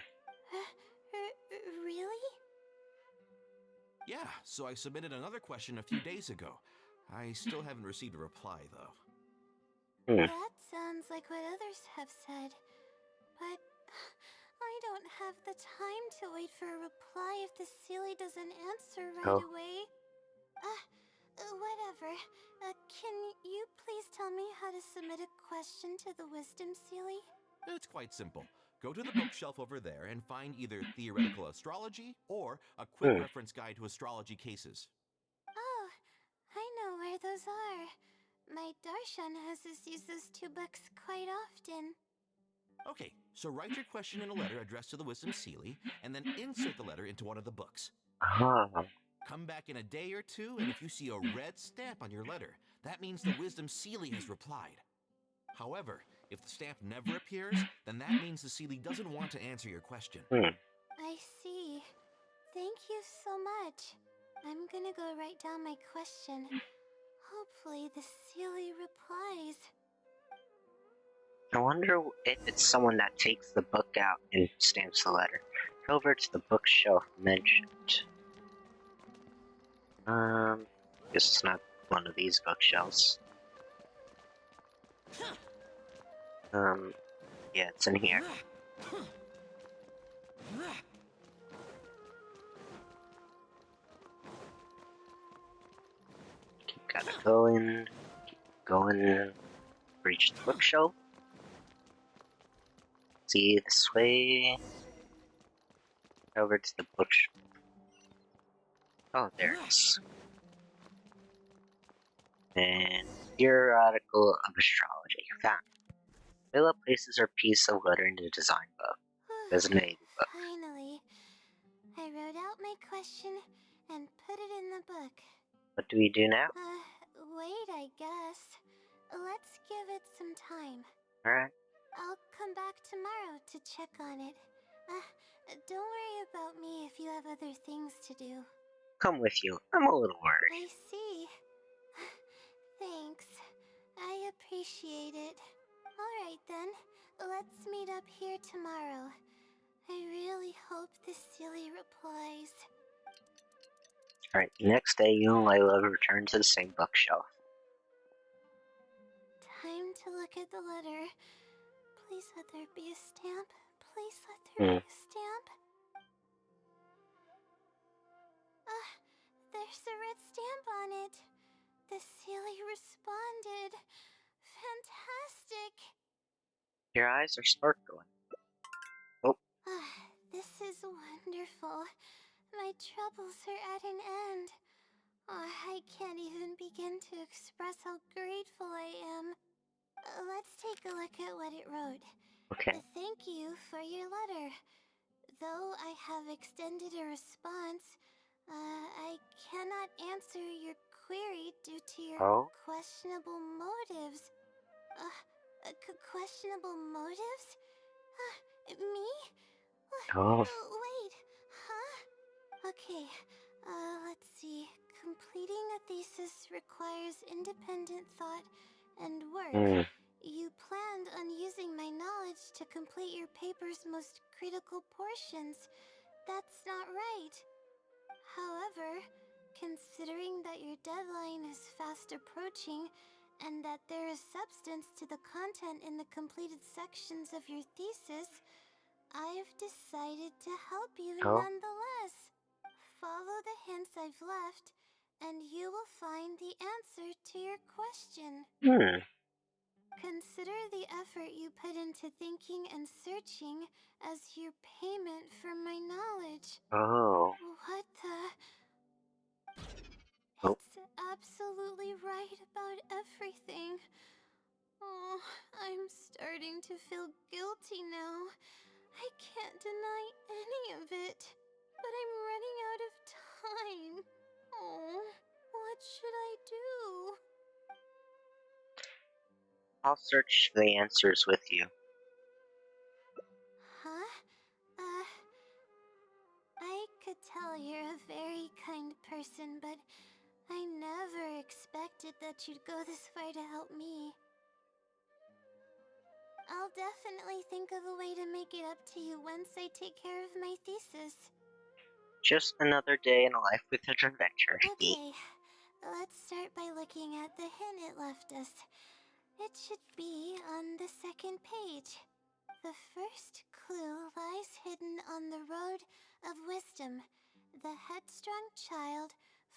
Yeah, so I submitted another question a few days ago. I still haven't received a reply, though. That sounds like what others have said. But I don't have the time to wait for a reply if the Sealy doesn't answer right away. Whatever. Can you please tell me how to submit a question to the Wisdom Sealy? It's quite simple. Go to the bookshelf over there and find either Theoretical Astrology or a quick reference guide to astrology cases. Oh, I know where those are. my darshan has us use those two books quite often. Okay, so write your question in a letter addressed to the Wisdom Sealy, and then insert the letter into one of the books. Oh. Come back in a day or two, and if you see a red stamp on your letter, that means the Wisdom Sealy has replied. However, if the stamp never appears, then that means the Sealy doesn't want to answer your question. I see. Thank you so much. I'm gonna go write down my question. Hopefully the Sealy replies. I wonder if it's someone that takes the book out and stamps the letter. Go over to the bookshelf mentioned. Guess it's not one of these bookshelves. Yeah, it's in here. Gotta go in, keep going, reach the bookshelf. See this way. Over to the bookshelf. Oh, there it is. And your article of astrology found. Layla places her piece of letter in the design book. Designated book. Finally. I wrote out my question and put it in the book. What do we do now? Wait, I guess. Let's give it some time. Alright. I'll come back tomorrow to check on it. Don't worry about me if you have other things to do. Come with you. I'm a little worried. I see. Thanks. I appreciate it. Alright then, let's meet up here tomorrow. I really hope the Silly replies. Alright, the next day you and Layla return to the same bookshelf. Time to look at the letter. Please let there be a stamp. Please let there be a stamp. There's a red stamp on it. The Silly responded. Fantastic. Your eyes are sparkling. Oh. This is wonderful. My troubles are at an end. I can't even begin to express how grateful I am. Let's take a look at what it wrote. Okay. Thank you for your letter. Though I have extended a response, I cannot answer your query due to your questionable motives. Questionable motives? Me? Wait, huh? Okay, let's see. Completing a thesis requires independent thought and work. You planned on using my knowledge to complete your paper's most critical portions. That's not right. However, considering that your deadline is fast approaching and that there is substance to the content in the completed sections of your thesis, I've decided to help you nonetheless. Follow the hints I've left, and you will find the answer to your question. Consider the effort you put into thinking and searching as your payment for my knowledge. What the? It's absolutely right about everything. Oh, I'm starting to feel guilty now. I can't deny any of it. But I'm running out of time. Oh, what should I do? I'll search the answers with you. Huh? I could tell you're a very kind person, but I never expected that you'd go this far to help me. I'll definitely think of a way to make it up to you once I take care of my thesis. Just another day in a life with an adventure. Okay, let's start by looking at the hint it left us. It should be on the second page. The first clue lies hidden on the road of wisdom. The headstrong child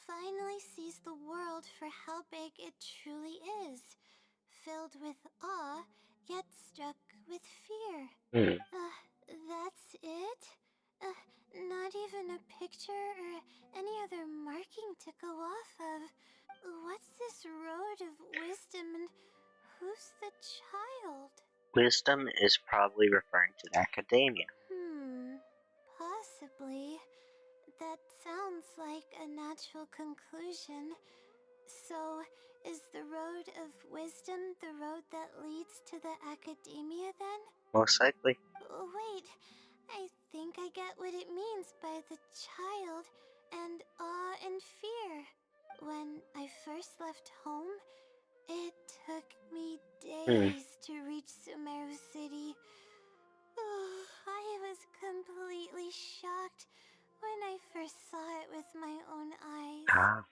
finally sees the world for how big it truly is, filled with awe, yet struck with fear. That's it? Not even a picture or any other marking to go off of. What's this road of wisdom child? Wisdom is probably referring to the academia. Possibly. That sounds like a natural conclusion. So, is the road of wisdom the road that leads to the academia then? Most likely. Oh, wait, I think I get what it means by the child and awe and fear. When I first left home, it took me days to reach Sumeru City. Oh, I was completely shocked when I first saw it with my own eyes. Ah.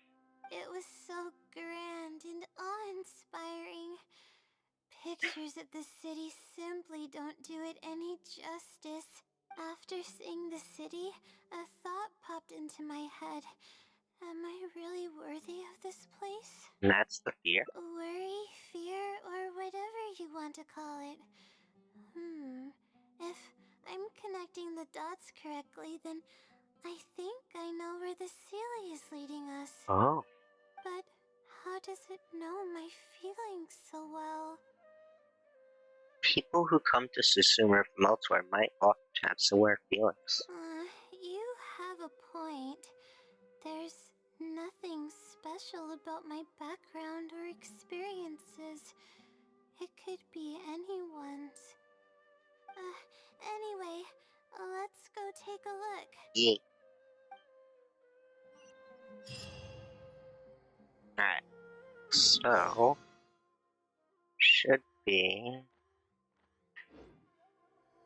It was so grand and awe-inspiring. Pictures of the city simply don't do it any justice. After seeing the city, a thought popped into my head. Am I really worthy of this place? And that's the fear? Worry, fear, or whatever you want to call it. If I'm connecting the dots correctly, then I think I know where the Sealy is leading us. Oh. But how does it know my feelings so well? People who come to Susumu from elsewhere might often have similar feelings. You have a point. There's nothing special about my background or experiences. It could be anyone's. Anyway, let's go take a look. Yeah. Alright. So, should be...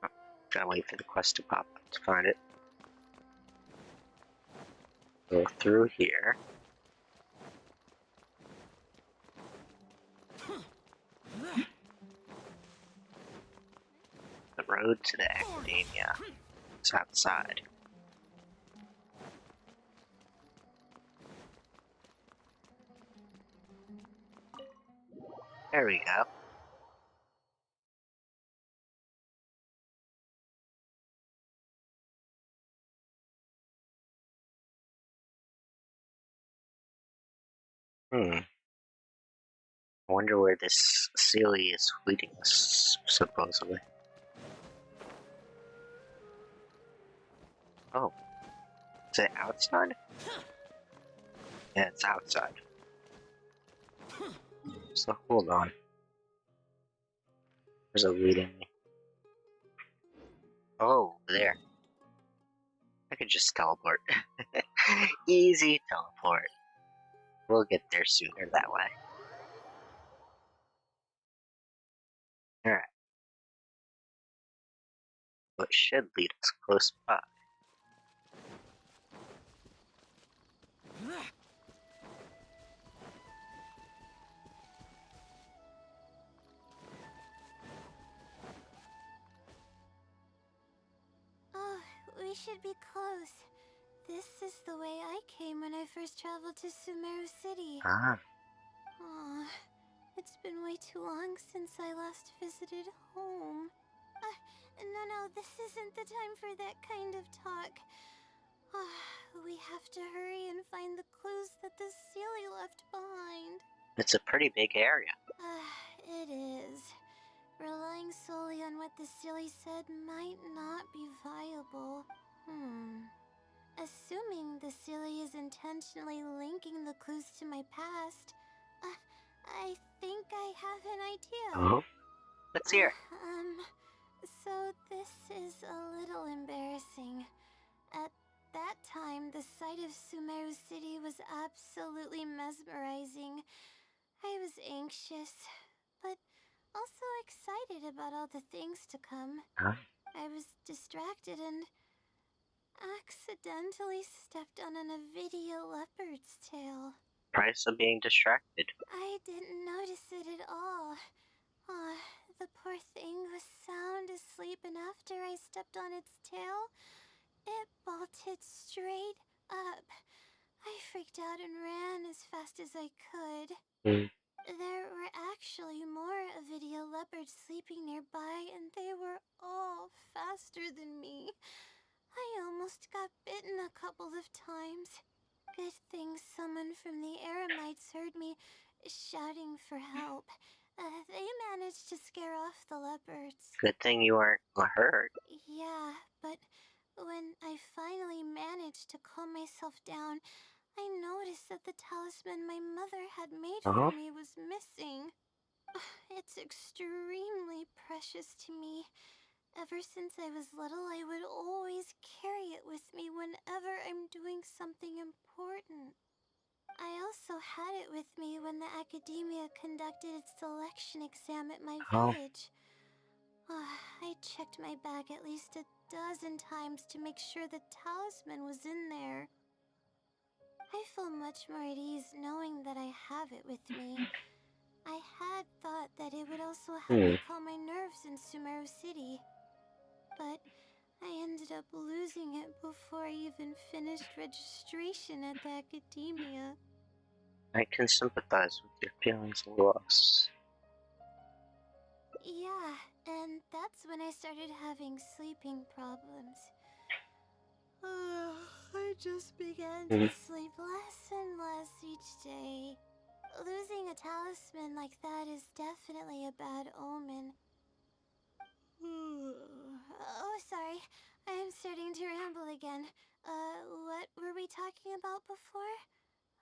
Oh, gotta wait for the quest to pop up to find it. Go through here. The road to the academia. It's outside. There we go. I wonder where this Sealy is leading us, supposedly. Oh. Is it outside? Yeah, it's outside. So hold on. Where's it leading me? Oh, there. I could just teleport. Easy teleport. We'll get there sooner that way. Alright. What should lead us close by. Oh, we should be close. This is the way I came when I first traveled to Sumeru City. Ah. Aw, it's been way too long since I last visited home. No, this isn't the time for that kind of talk. We have to hurry and find the clues that the Sealy left behind. It's a pretty big area. It is. Relying solely on what the Sealy said might not be viable. Assuming the Sealy is intentionally linking the clues to my past, I think I have an idea. Oh? Let's hear. So this is a little embarrassing. At that time, the sight of Sumeru City was absolutely mesmerizing. I was anxious, but also excited about all the things to come. Huh? I was distracted and accidentally stepped on an Avidia leopard's tail. Price of being distracted. I didn't notice it at all. The poor thing was sound asleep, and after I stepped on its tail, it bolted straight up. I freaked out and ran as fast as I could. There were actually more Avidia leopards sleeping nearby, and they were all faster than me. I almost got bitten a couple of times. Good thing someone from the Eremites heard me shouting for help. They managed to scare off the leopards. Good thing you weren't hurt. Yeah, but when I finally managed to calm myself down, I noticed that the talisman my mother had made for Oh, me was missing. It's extremely precious to me. Ever since I was little, I would always carry it with me whenever I'm doing something important. I also had it with me when the academia conducted its selection exam at my oh, village. I checked my bag at least a dozen times to make sure the talisman was in there. I feel much more at ease knowing that I have it with me. I had thought that it would also help hmm. me calm my nerves in Sumeru City, but I ended up losing it before I even finished registration at the academia. I can sympathize with your feelings of loss. Yeah, and that's when I started having sleeping problems. I just began to Hmm. sleep less and less each day. Losing a talisman like that is definitely a bad omen. Oh, sorry. I'm starting to ramble again. What were we talking about before?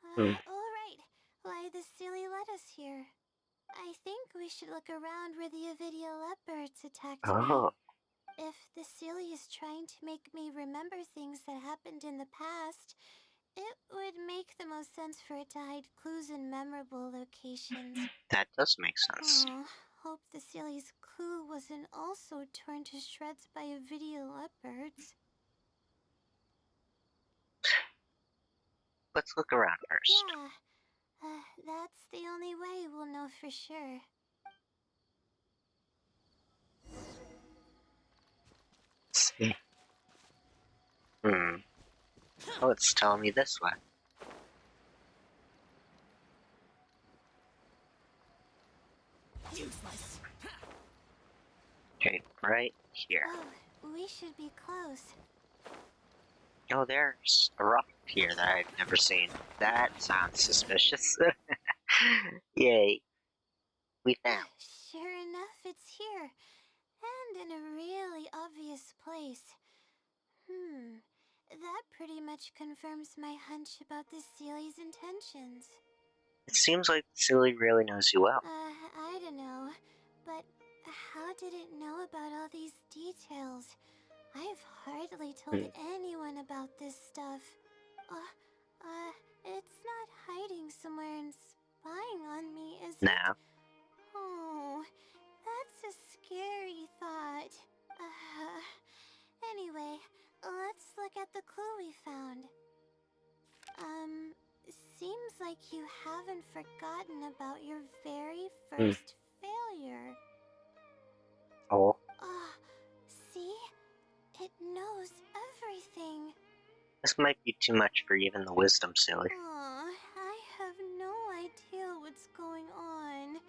Hmm. Oh, right. Why the silly led us here. I think we should look around where the Avidia leopards attacked me. Oh, If the Silly is trying to make me remember things that happened in the past, it would make the most sense for it to hide clues in memorable locations. that does make sense. Aw, hope the Silly's clue wasn't also torn to shreds by Avidia leopards. Let's look around first. Yeah, that's the only way we'll know for sure. Let's see. Hmm. Oh, it's telling me this way. Useless. Okay, right here. Oh, we should be close. Oh, there's a rock here that I've never seen. That sounds suspicious. Yay, we found. Sure enough, it's here. And in a really obvious place. That pretty much confirms my hunch about the Sealy's intentions. It seems like the silly really knows you well. I don't know. But how did it know about all these details? I've hardly told Hmm. anyone about this stuff. It's not hiding somewhere and spying on me, is it? Now, Oh, that's a scary thought. Anyway, let's look at the clue we found. Seems like you haven't forgotten about your very hmm. first failure. Oh, Ah, see? It knows everything. this might be too much for even the wisdom silly. Aw, I have no idea what's going on.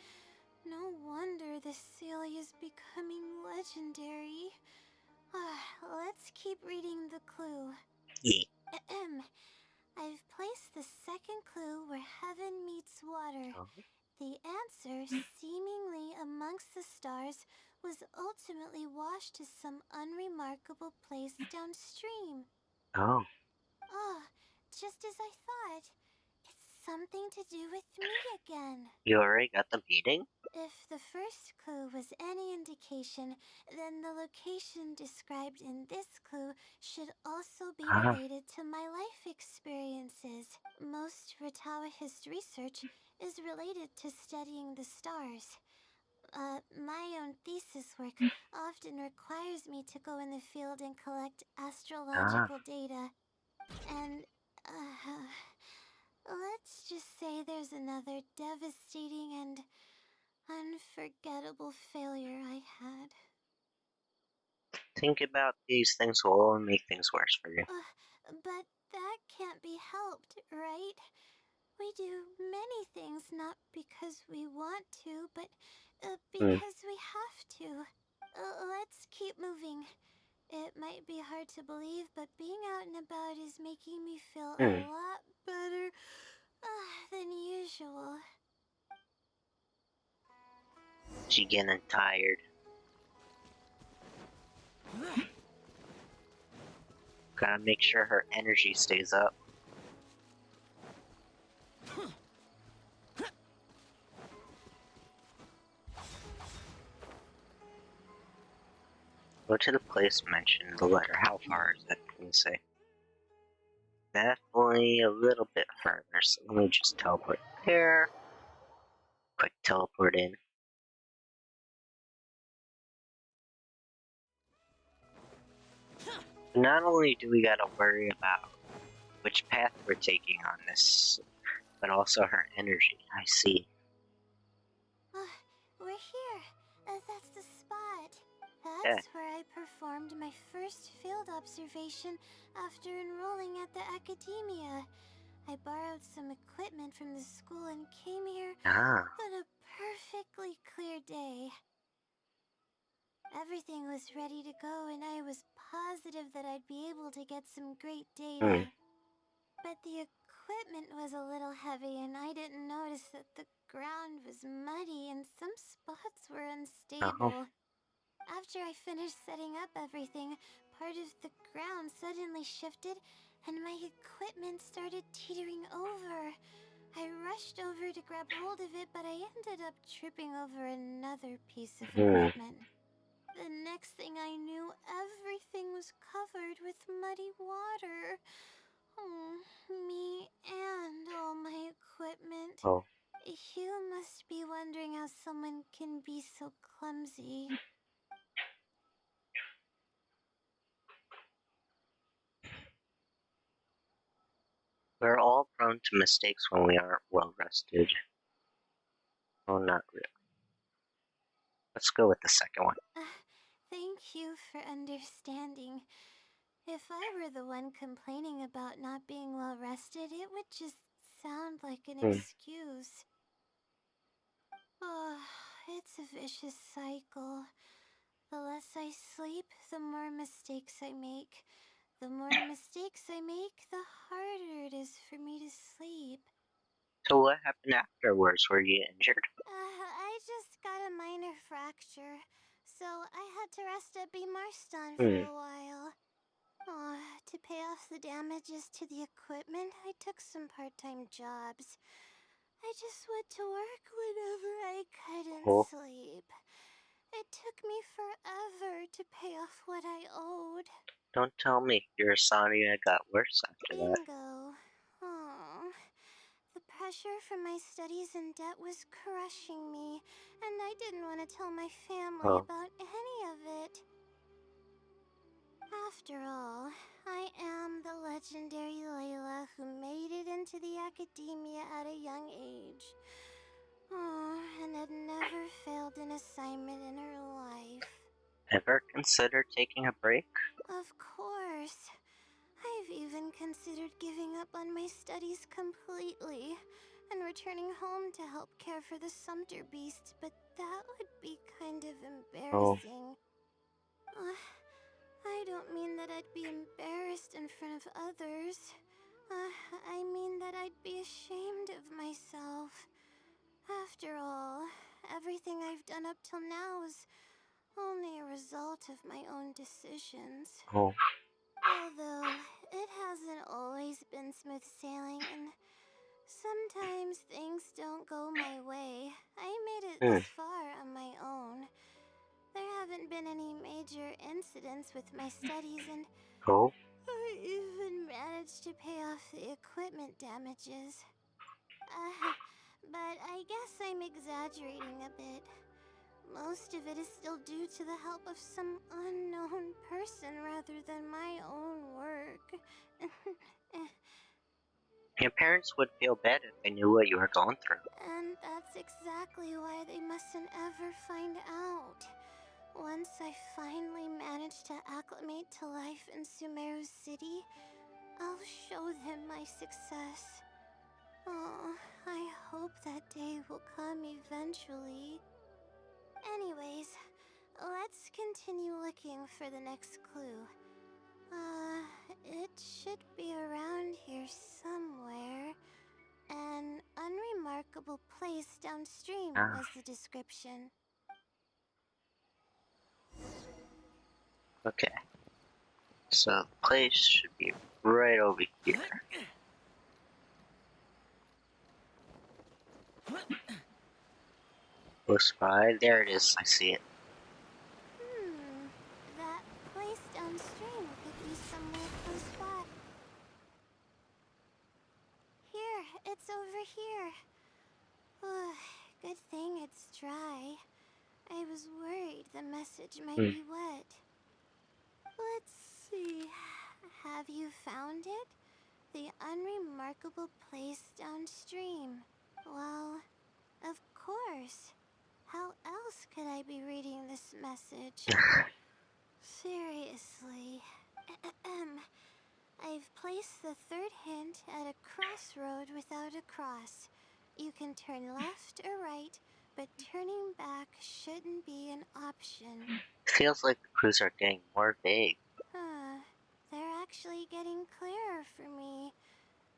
No wonder the Celia is becoming legendary. Let's keep reading the clue. Yeah. Ahem. I've placed the second clue where heaven meets water. Oh, The answer, seemingly amongst the stars, was ultimately washed to some unremarkable place downstream. oh, Oh, just as I thought. It's something to do with me again. you already got the meeting? If the first clue was any indication, then the location described in this clue should also be Ah, related to my life experiences. Most Ratawaist research is related to studying the stars. My own thesis work often requires me to go in the field and collect ah. astrological data. And, let's just say there's another devastating and unforgettable failure I had. Think about these things will only make things worse for you. But that can't be helped, right? We do many things not because we want to, but Hmm. because we have to. Let's keep moving. It might be hard to believe, but being out and about is making me feel a Hmm. lot better than usual. She getting tired. Gotta make sure her energy stays up. Go to the place mentioned in the letter. How far is it? Can you say? Definitely a little bit further, so let me just teleport there. Quick teleport in. Not only do we gotta worry about which path we're taking on this, but also her energy. I see. We're here. That's the spot. Yeah. That's where I performed my first field observation after enrolling at the academia. I borrowed some equipment from the school and came here Ah. on a perfectly clear day. Everything was ready to go, and I was positive that I'd be able to get some great data. But the equipment was a little heavy, and I didn't notice that the ground was muddy and some spots were unstable. After I finished setting up everything, part of the ground suddenly shifted, and my equipment started teetering over. I rushed over to grab hold of it, but I ended up tripping over another piece of equipment. The next thing I knew, everything was covered with muddy water. Oh, me and all my equipment. Oh. You must be wondering how someone can be so clumsy. We're all prone to mistakes when we aren't well rested. Oh, not really. Let's go with the second one. Thank you for understanding. If I were the one complaining about not being well rested, it would just sound like an excuse. Oh, it's a vicious cycle. The less I sleep, the more mistakes I make. The more mistakes I make, the harder it is for me to sleep. So what happened afterwards? Were you injured? I just got a minor fracture, so I had to rest at B. Marston for Hmm. a while. To pay off the damages to the equipment, I took some part-time jobs. I just went to work whenever I couldn't Oh. sleep. It took me forever to pay off what I owed. Don't tell me your insomnia got worse after that. Bingo. Oh, the pressure from my studies and debt was crushing me, and I didn't want to tell my family Oh. about any of it. After all, I am the legendary Layla who made it into the academia at a young age. Oh, and had never failed an assignment in her life. Ever consider taking a break? Of course. I've even considered giving up on my studies completely and returning home to help care for the Sumter beast, but that would be kind of Oh. embarrassing. I don't mean that I'd be embarrassed in front of others. I mean that I'd be ashamed of myself. After all, everything I've done up till now is only a result of my own decisions. Oh. Although, it hasn't always been smooth sailing, and sometimes things don't go my way. I made it this far on my own. There haven't been any major incidents with my studies, and Oh. I even managed to pay off the equipment damages. But I guess I'm exaggerating a bit. Most of it is still due to the help of some unknown person rather than my own work. Your parents would feel bad if they knew what you were going through. And that's exactly why they mustn't ever find out. Once I finally manage to acclimate to life in Sumeru City, I'll show them my success. Oh, I hope that day will come eventually. Anyways, let's continue looking for the next clue. It should be around here somewhere. An unremarkable place downstream Ah. was the description. Okay. So the place should be right over here. Close by. There it is. I see it. That place downstream could be somewhere close by. Here, it's over here. Good thing it's dry. I was worried the message might Hmm. be wet. Let's see. Have you found it? The unremarkable place downstream. Well, of course. How else could I be reading this message? Seriously. I've placed the third hint at a crossroad without a cross. You can turn left or right, but turning back shouldn't be an option. Feels like the clues are getting more vague. They're actually getting clearer for me.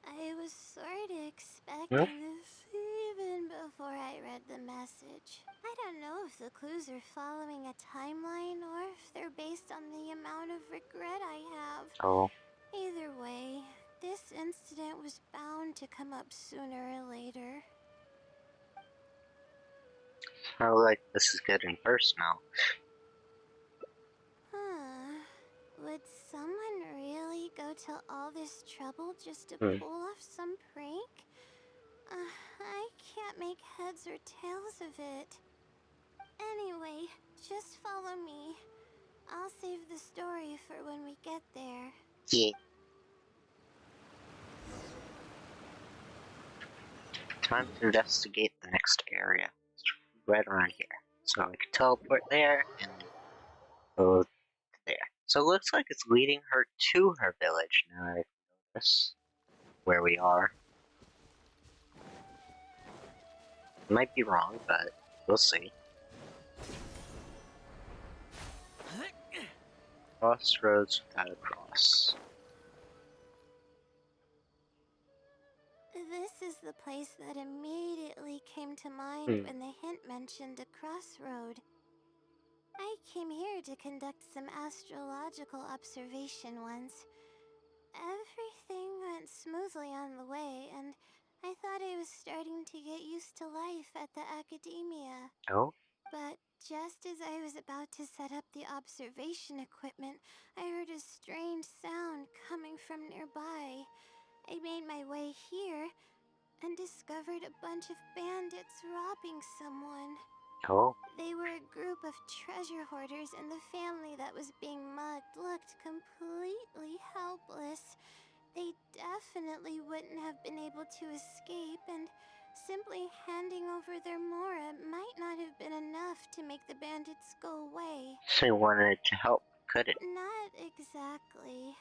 I was sort of Hmm? expecting this even before I read the message. I don't know if the clues are following a timeline or if they're based on the amount of regret I have. Oh. Either way, this incident was bound to come up sooner or later. Sounds like this is getting personal. Would someone really go to all this trouble just to Hmm. pull off some prank? I can't make heads or tails of it. Anyway, just follow me. I'll save the story for when we get there. Yeah. Time to investigate the next area. It's right around here. So I can teleport there and then go there. So it looks like it's leading her to her village. Now I notice where we are. Might be wrong, but we'll see. Crossroads without a cross. This is the place that immediately came to mind Hmm. when the hint mentioned a crossroad. I came here to conduct some astrological observation once. Everything went smoothly on the way, and I thought I was starting to get used to life at the academia. Oh? But just as I was about to set up the observation equipment, I heard a strange sound coming from nearby. I made my way here and discovered a bunch of bandits robbing someone. Oh? They were a group of treasure hoarders, and the family that was being mugged looked completely helpless. They definitely wouldn't have been able to escape, and simply handing over their Mora might not have been enough to make the bandits go away. She wanted to help, couldn't. Not exactly.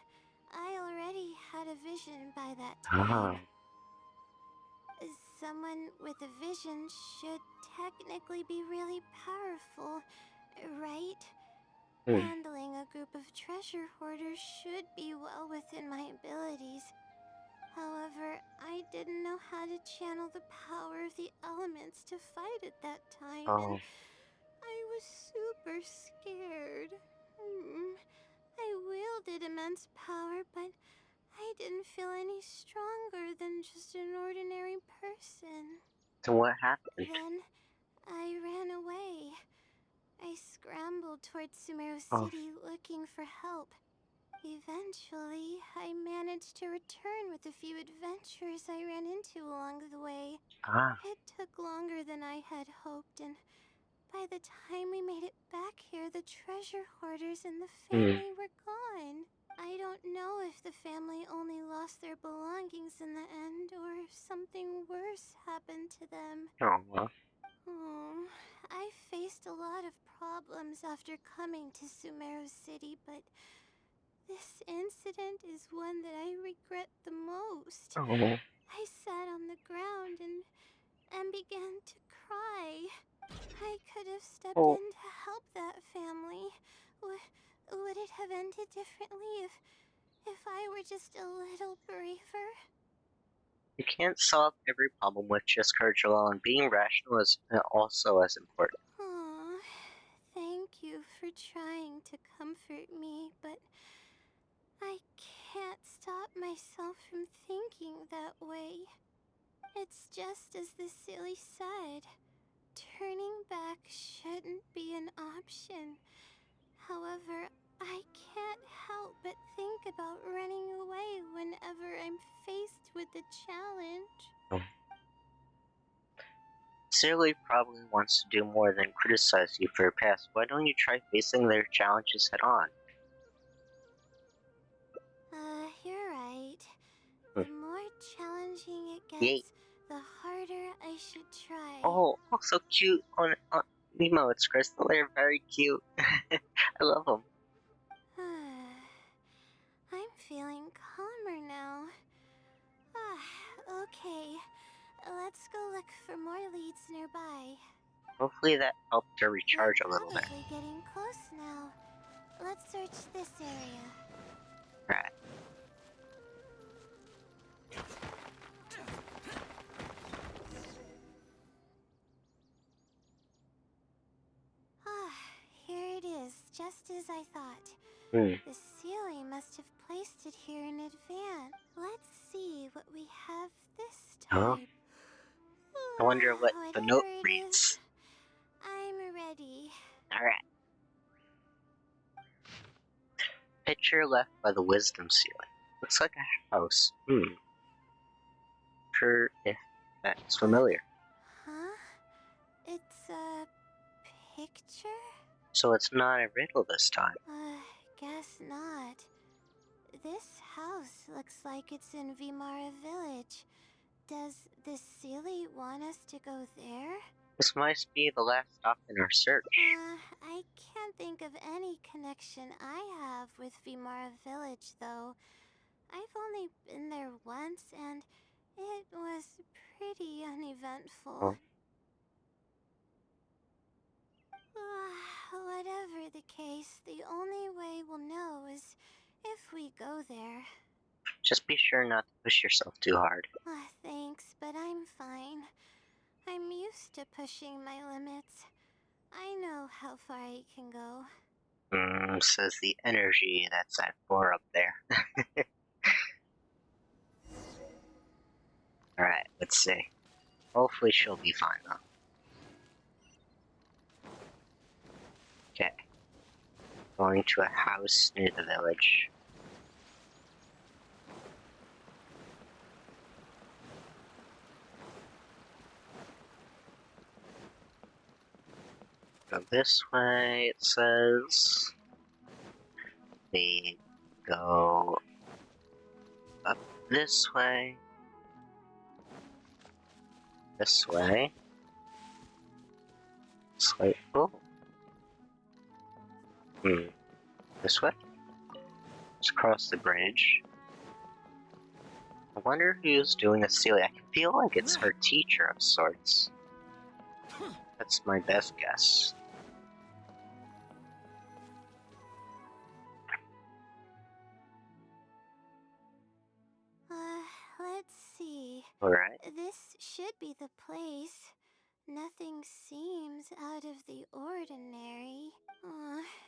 I already had a vision by that Ah. time. Someone with a vision should technically be really powerful, right? Hmm. Handling a group of treasure hoarders should be well within my abilities. However, I didn't know how to channel the power of the elements to fight at that time, and Oh. I was super scared. I wielded immense power, but I didn't feel any stronger than just an ordinary person. So what happened? Then I ran away. I scrambled towards Sumeru Oh. City looking for help. Eventually, I managed to return with a few adventures I ran into along the way. Ah. It took longer than I had hoped, and by the time we made it back here, the treasure hoarders and the Hmm. family were gone. I don't know if the family only lost their belongings in the end, or if something worse happened to them. Oh, well. I faced a lot of problems after coming to Sumeru City, but this incident is one that I regret the most. Oh. I sat on the ground and began to cry. I could have stepped Oh. in to help that family. Would it have ended differently if I were just a little braver? You can't solve every problem with just courage alone. Being rational is also as important. Aw, thank you for trying to comfort me, but I can't stop myself from thinking that way. It's just as the silly said. Turning back shouldn't be an option. However, I can't help but think about running away whenever I'm faced with a challenge. Oh. Silly probably wants to do more than criticize you for your past. Why don't you try facing their challenges head on? You're right. Hmm. The more challenging it Yay. gets, the harder I should try. Oh, so cute on emotes, Crystal. They're very cute. I love them. I'm feeling calmer now. Okay. Let's go look for more leads nearby. Hopefully that helped her We're recharge a little bit. probably getting close now. Let's search this area. Right. Here it is, just as I thought. Hmm. The Sealy must have placed it here in advance. Let's see what we have this Oh. time. I wonder what the note Whatever it is, reads. I'm ready. Alright. Picture left by the wisdom ceiling. Looks like a house. Sure if that's familiar. Huh? It's a picture? So it's not a riddle this time. Guess not. This house looks like it's in Vimara Village. Does the Sealy want us to go there? This might be the last stop in our search. I can't think of any connection I have with Vimara Village, though. I've only been there once, and it was pretty uneventful. Oh. Whatever the case, the only way we'll know is if we go there. Just be sure not to push yourself too hard. Thanks, but I'm fine. I'm used to pushing my limits. I know how far I can go. Says the energy that's at 4 up there. Alright, let's see. Hopefully she'll be fine though. Okay. Going to a house near the village. Go this way, it says. We go up this way. This way. This way. Oh. This way? Just cross the bridge. I wonder who's doing the Celia. I can feel like it's her teacher of sorts. That's my best guess. Let's see. Alright. This should be the place. Nothing seems out of the ordinary.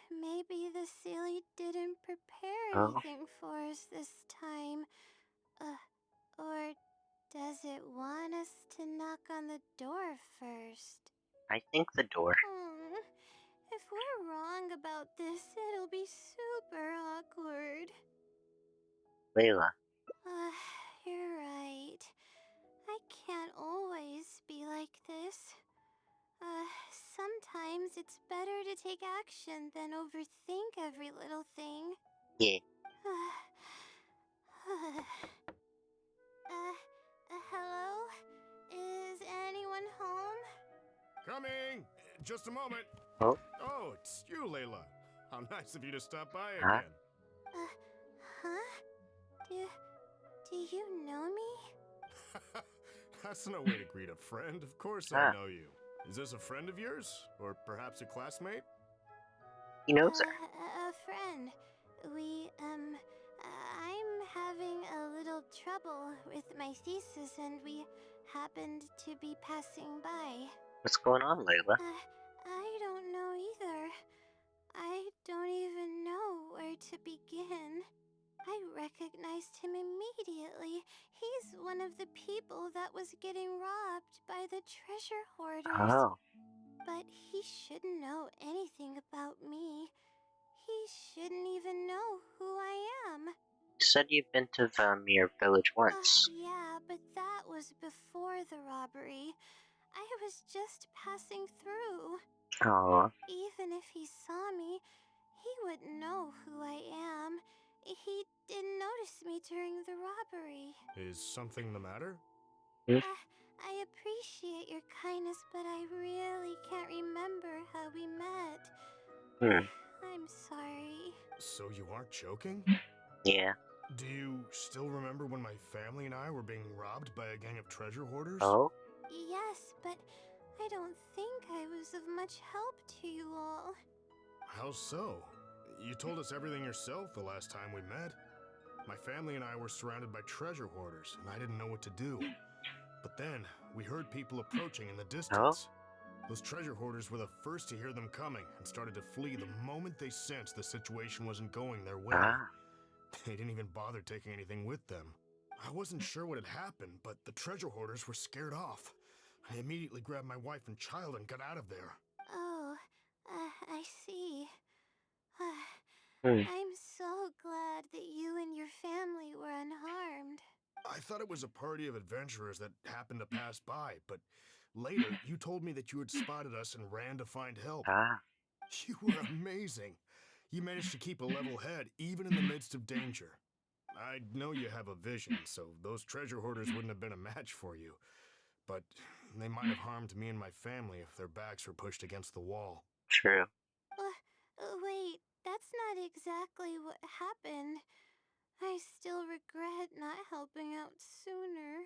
Maybe the Sealy didn't prepare anything for us this time. Or does it want us to knock on the door first? I think the door. If we're wrong about this, it'll be super awkward. Layla. You're right. I can't always be like this. Sometimes it's better to take action than overthink every little thing. Yeah. Hello? Is anyone home? Coming! Just a moment. Oh. Oh, it's you, Layla. How nice of you to stop by Huh? again. Huh? Do you know me? That's no way to greet a friend. Of course I know you. Is this a friend of yours? Or perhaps a classmate? He knows her. A friend. I'm having a little trouble with my thesis, and we happened to be passing by. What's going on, Layla? I don't know either. I don't even know where to begin. I recognized him immediately. He's one of the people that was getting robbed by the treasure hoarders. Oh, But he shouldn't know anything about me. He shouldn't even know who I am. you said you've been to your village once. Yeah, but that was before the robbery. I was just passing through. Oh, Even if he saw me, he wouldn't know who I am. He didn't notice me during the robbery. Is something the matter? I appreciate your kindness, but I really can't remember how we met. hmm, I'm sorry. So you aren't joking? yeah. Do you still remember when my family and I were being robbed by a gang of treasure hoarders? Oh, Yes, but I don't think I was of much help to you all. How so? You told us everything yourself the last time we met. My family and I were surrounded by treasure hoarders, and I didn't know what to do. But then, we heard people approaching in the distance. Those treasure hoarders were the first to hear them coming and started to flee the moment they sensed the situation wasn't going their way. ah, They didn't even bother taking anything with them. I wasn't sure what had happened, but the treasure hoarders were scared off. I immediately grabbed my wife and child and got out of there. Oh, I see. hmm, I'm so glad that you and your family were unharmed. I thought it was a party of adventurers that happened to pass by, but later you told me that you had spotted us and ran to find help. ah, You were amazing. You managed to keep a level head even in the midst of danger. I know you have a vision, so those treasure hoarders wouldn't have been a match for you. But they might have harmed me and my family if their backs were pushed against the wall. true. Wait, that's not exactly what happened. I still regret not helping out sooner.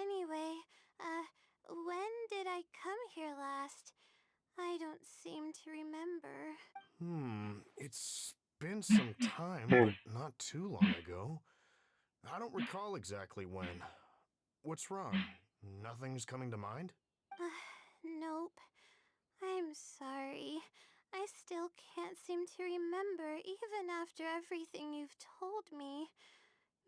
Anyway, when did I come here last? I don't seem to remember. It's been some time, Hmm, but not too long ago. I don't recall exactly when. What's wrong? Nothing's coming to mind? Nope. I'm sorry. I still can't seem to remember even after everything you've told me.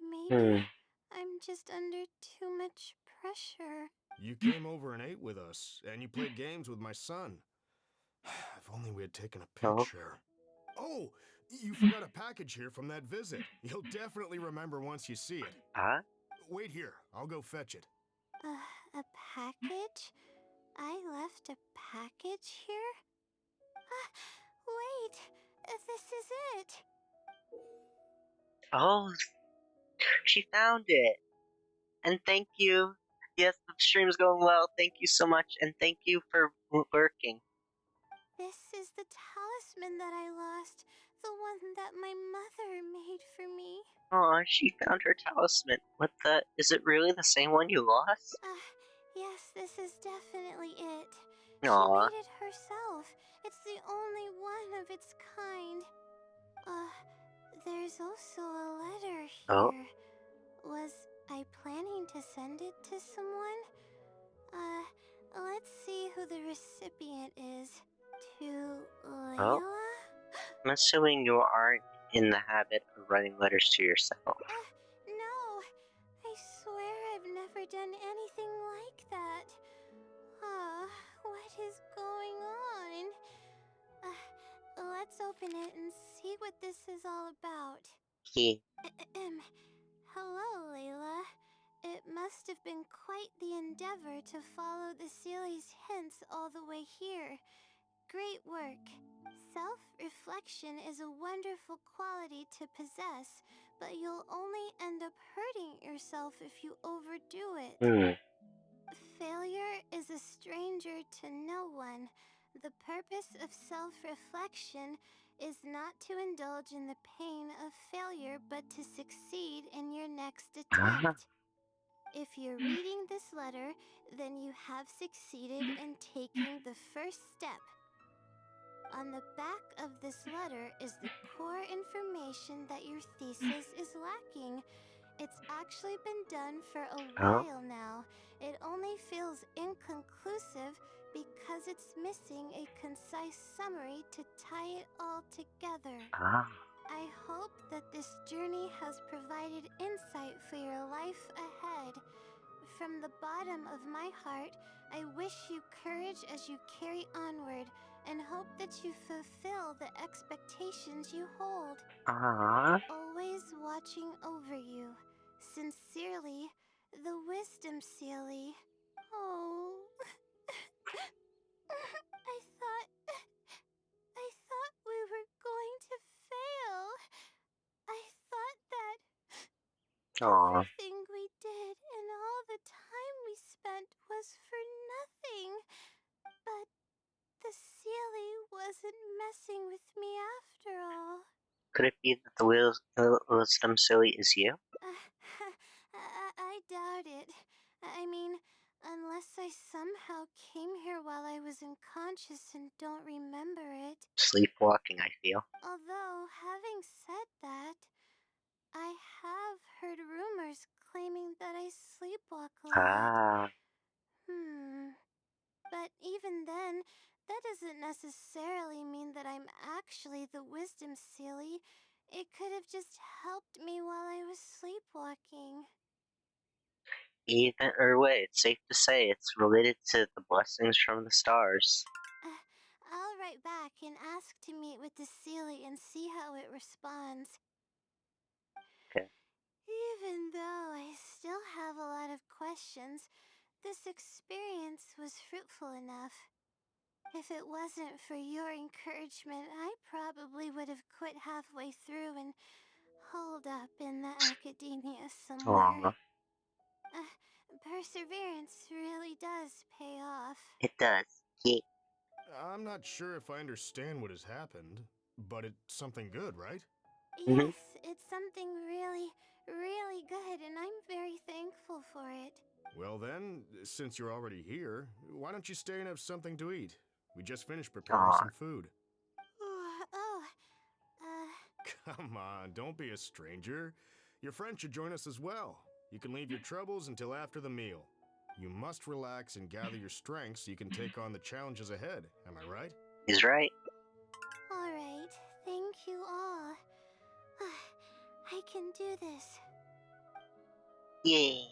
hmm, Maybe I'm just under too much pressure. You came over and ate with us, and you played games with my son. If only we had taken a oh, picture. Oh, you forgot a package here from that visit. You'll definitely remember once you see it. ah, Wait here, I'll go fetch it. A package? I left a package here? Wait! This is it! oh, she found it. And thank you. Yes, the stream's going well. Thank you so much, and thank you for working. This is the talisman that I lost. The one that my mother made for me. Aw, she found her talisman. What the? Is it really the same one you lost? Yes, this is definitely it. She Aw, made it herself. It's the only one of its kind. There's also a letter oh, here. Was I planning to send it to someone? Let's see who the recipient is. To oh. Layla? I'm assuming you aren't in the habit of writing letters to yourself. No. I swear I've never done anything like that. What is going on? Let's open it and see what this is all about. He. Hello, Layla. It must have been quite the endeavor to follow the Sealy's hints all the way here. Great work. Self-reflection is a wonderful quality to possess, but you'll only end up hurting yourself if you overdo it. Hmm. Failure is a stranger to no one. The purpose of self-reflection is not to indulge in the pain of failure, but to succeed in your next Ah. attempt. If you're reading this letter, then you have succeeded in taking the first step. On the back of this letter is the core information that your thesis is lacking. It's actually been done for a Oh. while now. It only feels inconclusive because it's missing a concise summary to tie it all together. Ah. I hope that this journey has provided insight for your life ahead. From the bottom of my heart, I wish you courage as you carry onward and hope that you fulfill the expectations you hold. Ah. Always watching over you. Sincerely, the Wisdom Sealy. Oh. I thought we were going to fail. I thought that Aw. everything we did and all the time we spent was for nothing. But the Sealy wasn't messing with me after all. Could it be that the wisdom silly is you? I doubt it. I mean, unless I somehow came here while I was unconscious and don't remember it. Sleepwalking, I feel. Although, having said that, I have heard rumors claiming that I sleepwalk a lot. Ah. But even then, that doesn't necessarily mean that I'm actually the Wisdom Sealy. It could have just helped me while I was sleepwalking. Either way, it's safe to say it's related to the blessings from the stars. I'll write back and ask to meet with the Sealy and see how it responds. Okay. Even though I still have a lot of questions, this experience was fruitful enough. If it wasn't for your encouragement, I probably would have quit halfway through and holed up in the academia somewhere. Aw. Perseverance really does pay off. It does. Yeah. I'm not sure if I understand what has happened, but it's something good, right? Mm-hmm. Yes, it's something really, really good, and I'm very thankful for it. Well then, since you're already here, why don't you stay and have something to eat? We just finished preparing Aw. some food. Oh, Come on, don't be a stranger. Your friend should join us as well. You can leave your troubles until after the meal. You must relax and gather your strength so you can take on the challenges ahead, am I right? He's right. alright. Thank you all. I can do this. Yay.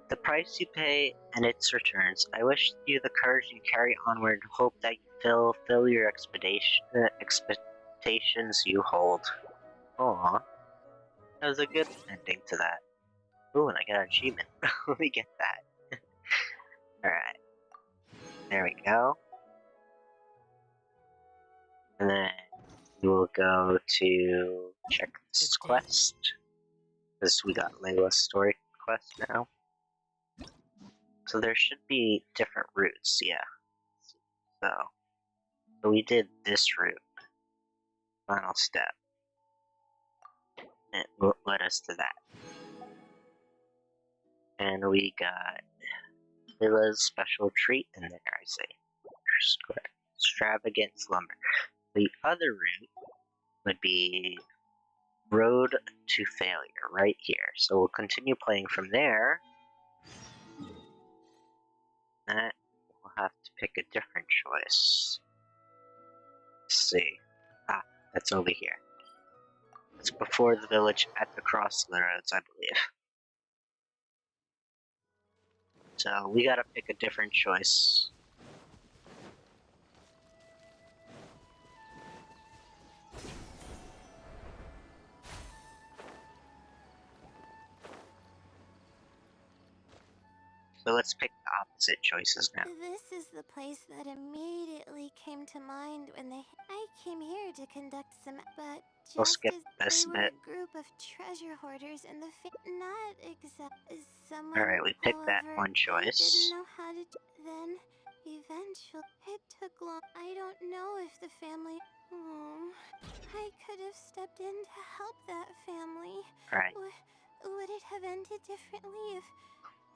The price you pay and its returns. I wish you the courage to carry onward and hope that you fulfill your expectations you hold. Aw. That was a good ending to that. Ooh, and I got an achievement. Let me get that. Alright. There we go. And then we'll go to check this quest. Because we got Layla's story quest now. So there should be different routes, yeah. So we did this route. Final step. And it led us to that. And we got Layla's special treat in there, I say. Extravagant slumber. The other route would be Road to Failure, right here. So we'll continue playing from there. That we'll have to pick a different choice. Let's see. Ah, that's over here. It's before the village at the crossroads, I believe. So we gotta pick a different choice. So let's pick the opposite choices now. This is the place that immediately came to mind when I came here to conduct some, but We'll just skip as this they were bit. a group of treasure hoarders in the not exact someone, Alright, we picked that however, one I didn't choice. know how to then eventually it took long. I don't know if the family I could have stepped in to help that family. Alright, Would it have ended differently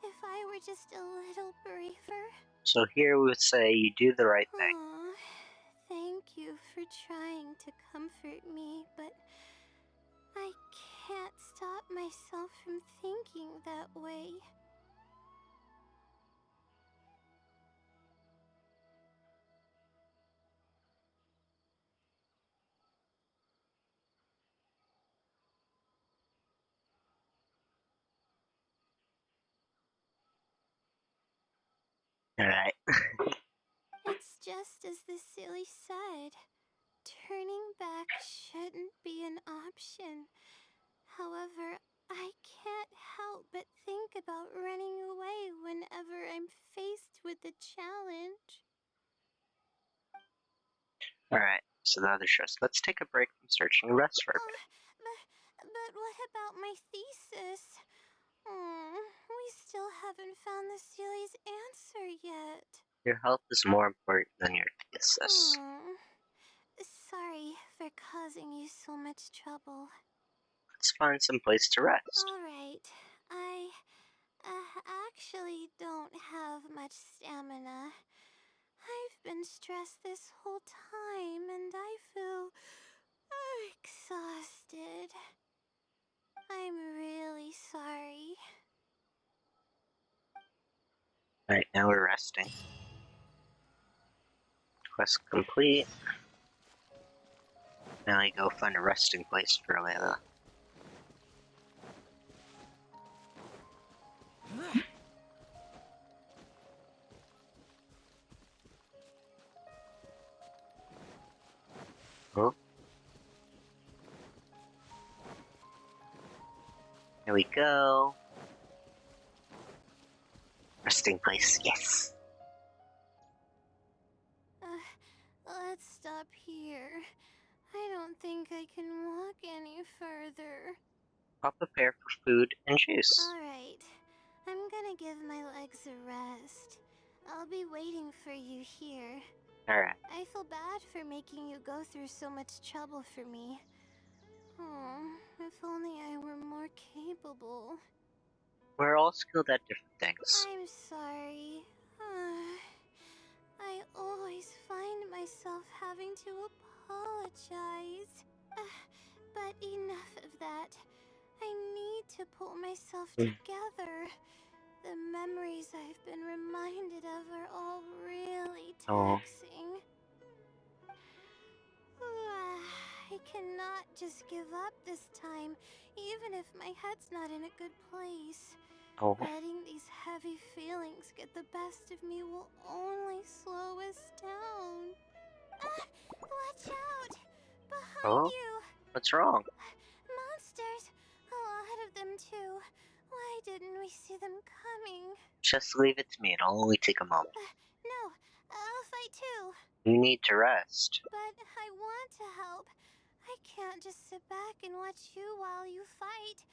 if I were just a little briefer? so here we would say you do the right thing. Aw, thank you for trying to comfort me, but I can't stop myself from thinking that way. just as the silly said. Turning back shouldn't be an option. However, I can't help but think about running away whenever I'm faced with a challenge. Alright, so the other stress. Let's take a break from searching and rest for a bit. But what about my thesis? We still haven't found the Sealy's answer yet. Your health is more important than your thesis. Sorry for causing you so much trouble. Let's find some place to rest. Alright, I actually don't have much stamina. I've been stressed this whole time and I feel exhausted. I'm really sorry. Alright, now we're resting. Quest complete. Now I go find a resting place for Layla. Oh. Here we go. Resting place, yes! Let's stop here. I don't think I can walk any further. I'll prepare for food and juice. Alright, I'm gonna give my legs a rest. I'll be waiting for you here. Alright. I feel bad for making you go through so much trouble for me. Oh, if only I were more capable. We're all skilled at different things. I'm sorry. I always find myself having to apologize. But enough of that. I need to pull myself together. The memories I've been reminded of are all really taxing. I cannot just give up this time, even if my head's not in a good place. Letting these heavy feelings get the best of me will only slow us down. Watch out! Behind you! What's wrong? Monsters! A lot of them too. Why didn't we see them coming? Just leave it to me, it'll only take a moment. No, I'll fight too. You need to rest. But I want to help. I can't just sit back and watch you while you fight.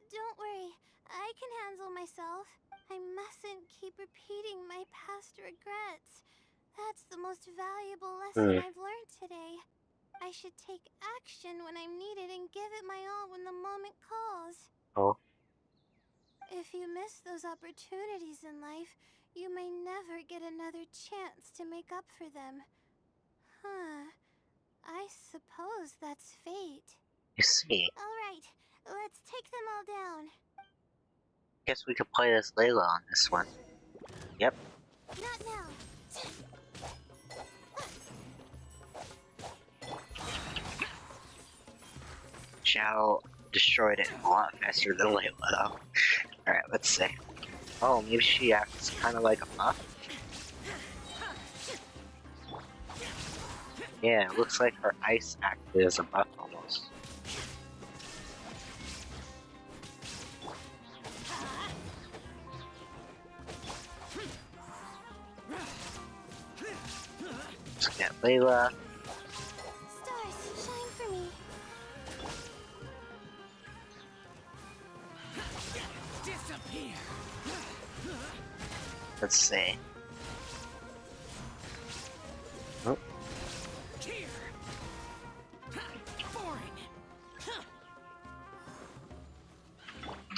Don't worry, I can handle myself. I mustn't keep repeating my past regrets. That's the most valuable lesson I've learned today. I should take action when I'm needed and give it my all when the moment calls. If you miss those opportunities in life, you may never get another chance to make up for them. I suppose that's fate. You see. Alright, let's take them all down. Guess we could play as Layla on this one. Yep. Not now. Zhao destroyed it a lot faster than Layla though. Alright, let's see. Oh, maybe she acts kind of like a buff? Yeah, it looks like her ice acted as a buff almost. Let's get Layla. Stars, shine for me. Disappear. Let's see. Oh. Here. Boring.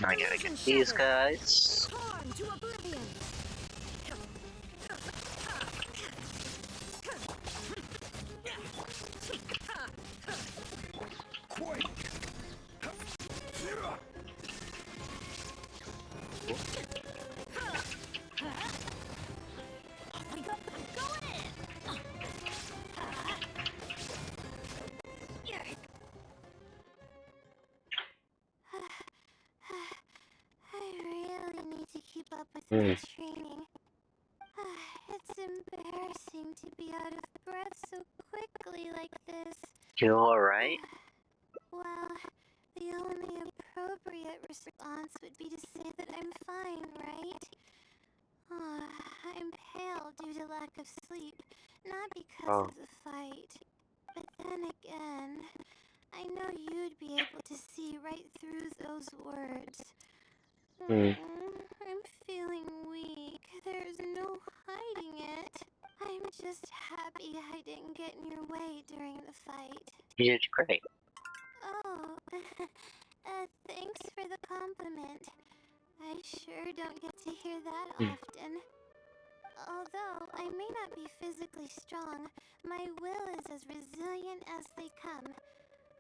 I gotta get these guys. Torn to oblivion. Quake. We go in. I really need to keep up with my training. It's embarrassing to be out of breath so quickly like this. You alright? Well, the only appropriate response would be to say that I'm fine, right? I'm pale due to lack of sleep, not because Oh. of the fight. But then again, I know you'd be able to see right through those words. I'm feeling weak. There's no hiding it. I'm just happy I didn't get in your way during the fight. You did great. Oh, thanks for the compliment. I sure don't get to hear that often. Although I may not be physically strong, my will is as resilient as they come.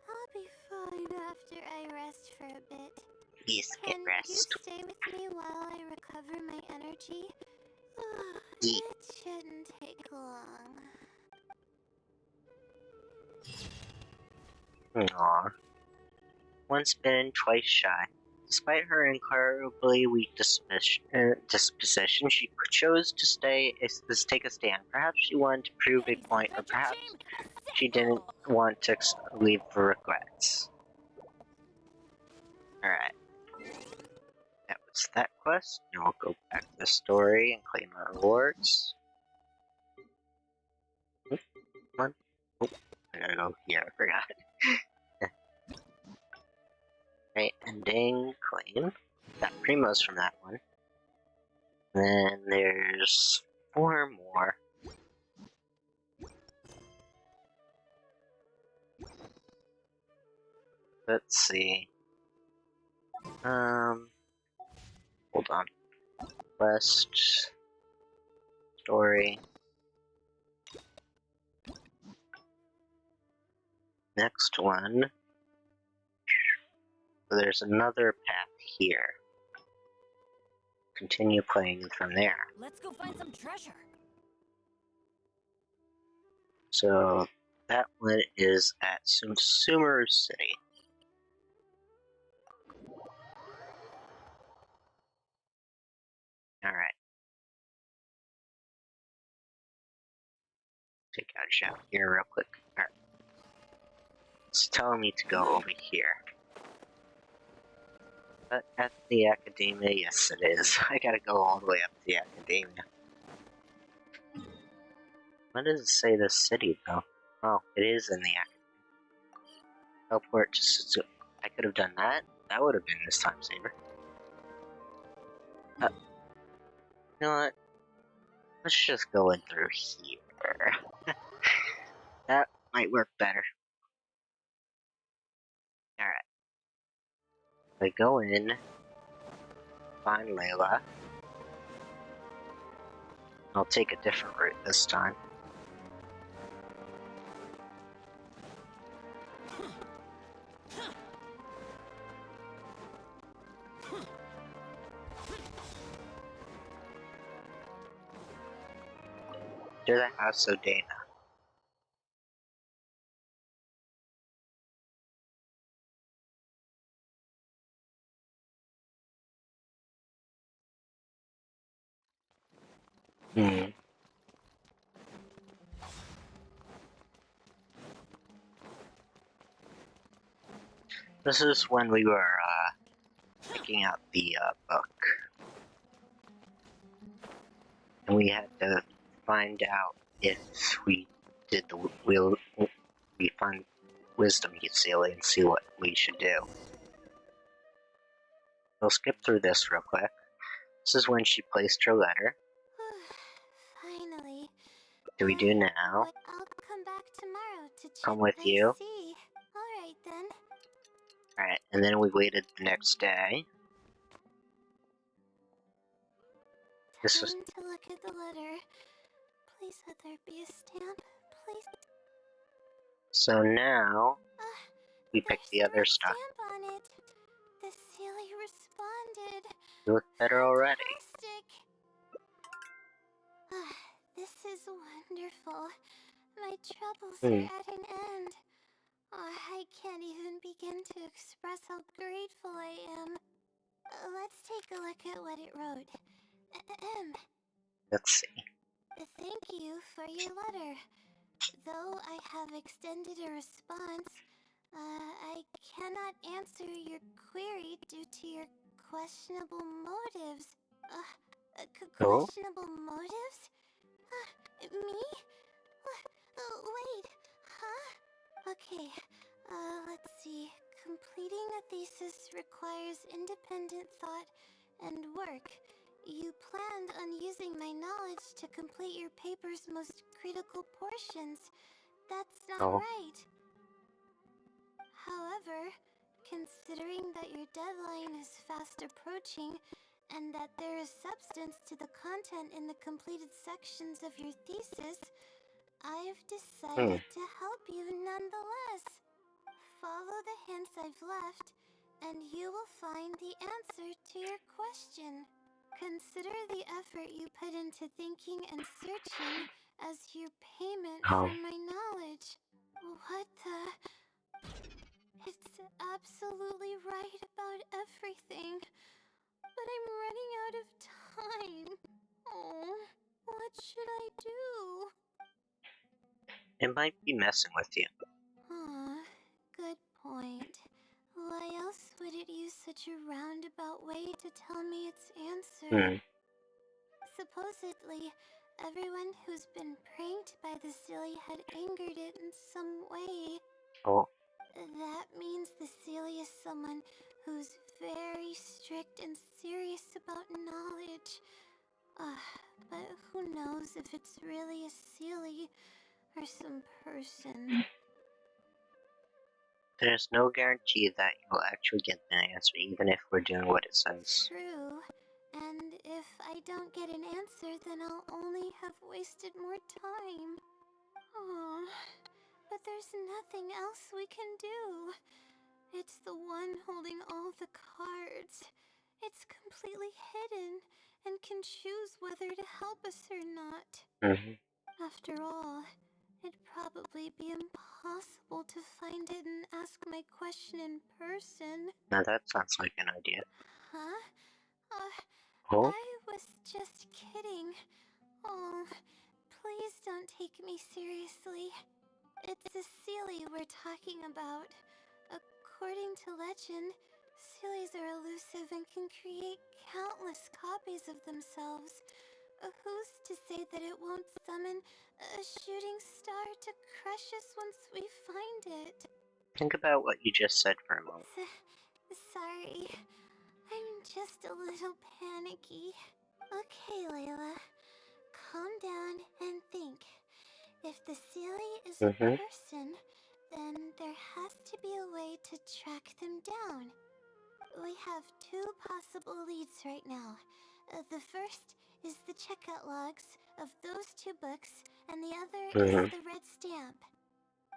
I'll be fine after I rest for a bit. Please get Can you rest. stay with me while I recover my energy? Ye- It shouldn't take long. Aw. Once bitten, twice shy. Despite her incredibly weak disposition, she chose to take a stand. Perhaps she wanted to prove a point, or perhaps she didn't want to leave for regrets. Alright, that was that quest. Now we'll go back to the story and claim our rewards. Come on. Oh, I gotta go here, I forgot. Right, ending, claim. Got Primos from that one. Then there's 4 more. Let's see. Hold on. Quest, story. Next one. So there's another path here. Continue playing from there. Let's go find some treasure. So that one is at Sumeru City. Alright. Take out a shot here real quick. Alright. It's telling me to go over here. But at the Academia, yes it is. I gotta go all the way up to the Academia. What does it say this city though? Oh, it is in the Academia. Teleport to I could have done that. That would have been this time saver. You know what? Let's just go in through here. That might work better. Alright. I go in, find Layla. I'll take a different route this time. To the house of Dana. This is when we were, picking out the, book. And we had to find out if we did the we find wisdom seal and see what we should do. We'll skip through this real quick. This is when she placed her letter. Finally. What do we do now? I'll come back tomorrow to check Come with my you. sea. Alright then. Alright, and then we waited the next day. This was Time to look at the letter. Please let there be a stamp. Please. so now we pick There's the other red stuff. stamp on it. The Sealy responded. You look better already. Fantastic. This is wonderful. My troubles are at an end. I can't even begin to express how grateful I am. Let's take a look at what it wrote. Ahem. Let's see. Thank you for your letter. Though I have extended a response, I cannot answer your query due to your questionable motives. Oh, Questionable motives? Me? Wait, huh? Okay, let's see. Completing a thesis requires independent thought and work. You planned on using my knowledge to complete your paper's most critical portions. That's not oh, right. However, considering that your deadline is fast approaching and that there is substance to the content in the completed sections of your thesis, I've hmm, decided to help you nonetheless. Follow the hints I've left, and you will find the answer to your question. Consider the effort you put into thinking and searching as your payment for oh. my knowledge. What the? It's absolutely right about everything, but I'm running out of time. Oh, what should I do? It might be messing with you. Good point. Why else would it use such a roundabout way to tell me its answer? Hmm. Supposedly, everyone who's been pranked by the silly had angered it in some way. Oh, That means the silly is someone who's very strict and serious about knowledge. But who knows if it's really a silly or some person. there's no guarantee that you'll actually get the answer, even if we're doing what it says. True. And if I don't get an answer, then I'll only have wasted more time. Oh, but there's nothing else we can do. It's the one holding all the cards. It's completely hidden and can choose whether to help us or not. Hmm. After all, it'd probably be impossible to find it and ask my question in person. Now that sounds like an idea. Huh? Oh, I was just kidding. Oh, please don't take me seriously. It's a Sealy we're talking about. According to legend, Sealies are elusive and can create countless copies of themselves. Who's to say that it won't summon a shooting star to crush us once we find it? think about what you just said for a moment. Sorry, I'm just a little panicky. Okay, Layla, calm down and think. If the Sealy is a Hmm. person, then there has to be a way to track them down. We have two possible leads right now. The first is the checkout logs of those two books, and the other is Hmm. the red stamp.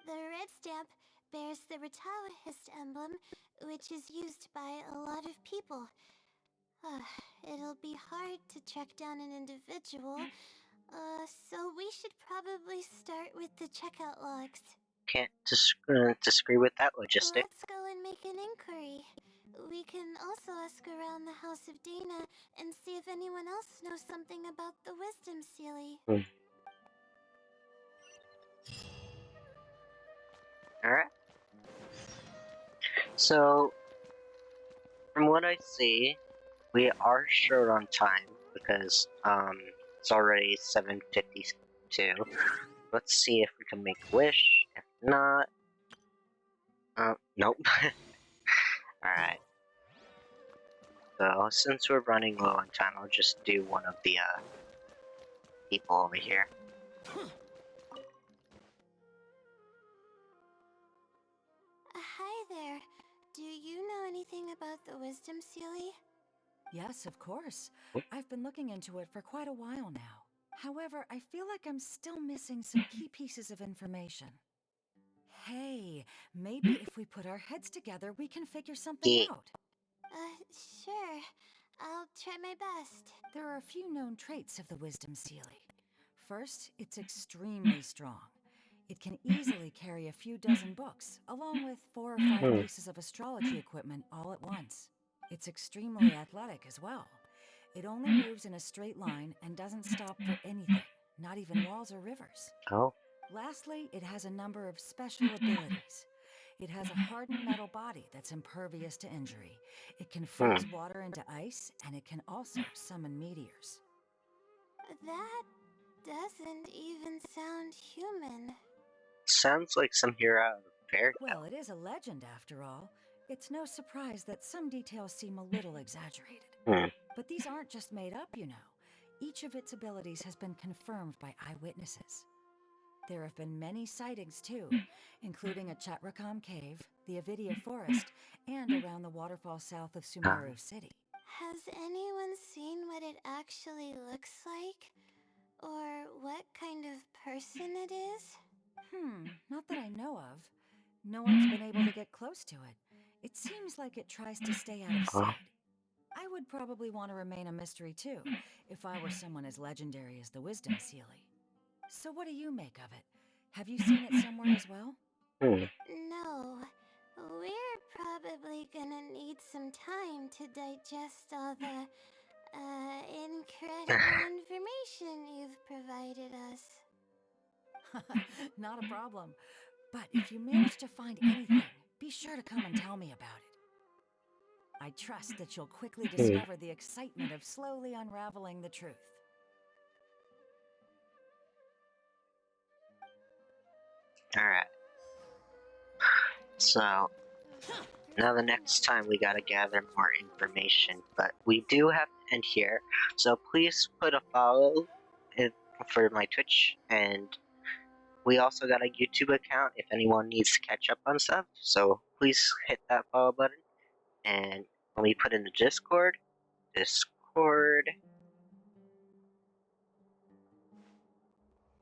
The red stamp bears the Retawahist emblem, which is used by a lot of people. It'll be hard to track down an individual, so we should probably start with the checkout logs. Can't disagree with that logistic. Let's go and make an inquiry. We can also ask around the House of Dana and see if anyone else knows something about the Wisdom Sealy. Hmm. Alright. So, from what I see, we are short on time because it's already 7:52. Let's see if we can make a wish. If not, nope. Alright. So since we're running low on time, I'll just do one of the people over here. Hi there. Do you know anything about the Wisdom Sealy? Yes, of course. I've been looking into it for quite a while now. However, I feel like I'm still missing some key pieces of information. Hey, maybe if we put our heads together, we can figure something Yeah. out. Sure. I'll try my best. There are a few known traits of the Wisdom Sealy. First, it's extremely strong. It can easily carry a few dozen books, along with 4 or 5 Hmm. pieces of astrology equipment all at once. It's extremely athletic as well. It only moves in a straight line and doesn't stop for anything. not even walls or rivers. Oh. Lastly, it has a number of special abilities. It has a hardened metal body that's impervious to injury. It can freeze water into ice, and it can also summon meteors. That doesn't even sound human. Sounds like some hero out of a fairy tale. Well, it is a legend after all. It's no surprise that some details seem a little exaggerated. But these aren't just made up, you know. Each of its abilities has been confirmed by eyewitnesses. There have been many sightings, too, including at Chatrakam Cave, the Avidia Forest, and around the waterfall south of Sumeru City. Has anyone seen what it actually looks like? Or what kind of person it is? Not that I know of. No one's been able to get close to it. It seems like it tries to stay out of sight. I would probably want to remain a mystery, too, if I were someone as legendary as the Wisdom Seelie. So what do you make of it? Have you seen it somewhere as well? No. We're probably gonna need some time to digest all the, incredible information you've provided us. Not a problem. But if you manage to find anything, be sure to come and tell me about it. I trust that you'll quickly discover the excitement of slowly unraveling the truth. Alright. So, now the next time we gotta gather more information, but we do have to end here. So please put a follow for my Twitch, and we also got a YouTube account if anyone needs to catch up on stuff. So please hit that follow button, and let me put in the Discord.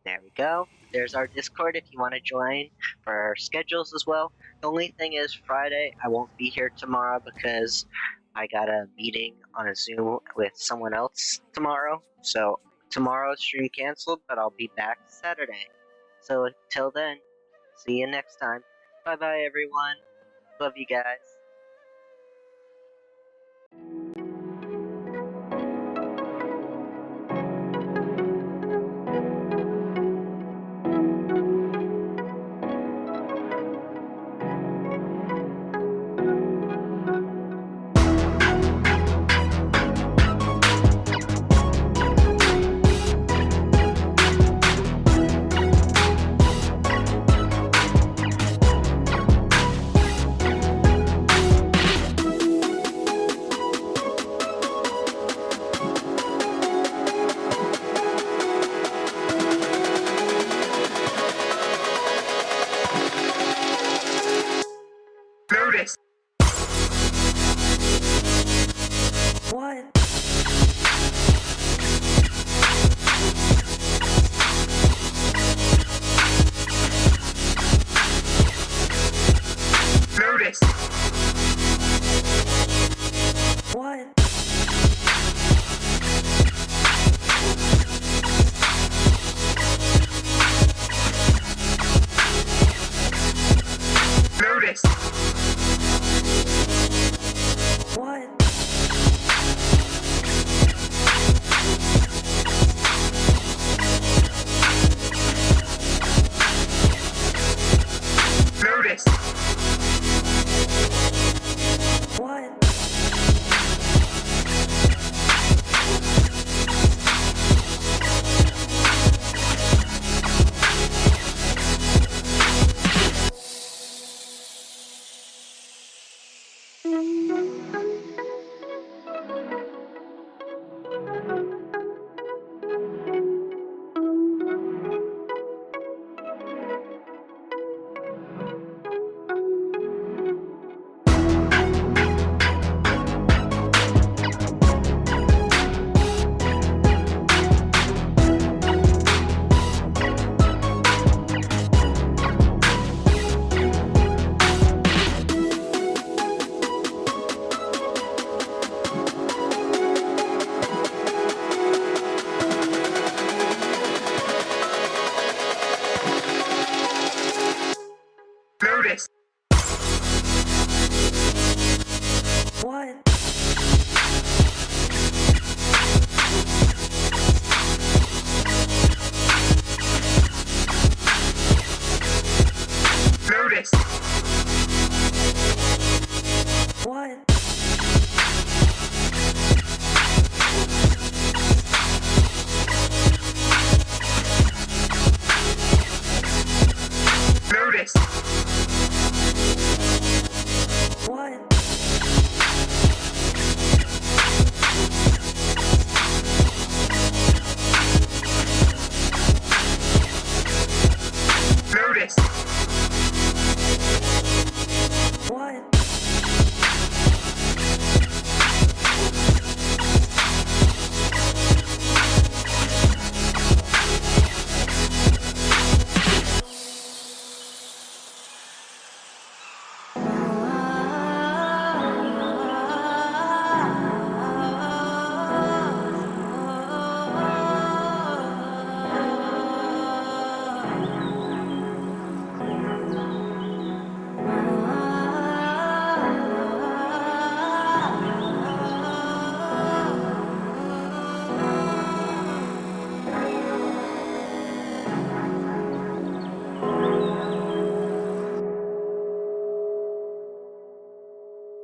There we go. There's our Discord if you want to join for our schedules as well. The only thing is Friday, I won't be here tomorrow because I got a meeting on a Zoom with someone else tomorrow. So tomorrow's stream canceled, but I'll be back Saturday. So till then, see you next time. Bye bye everyone. Love you guys.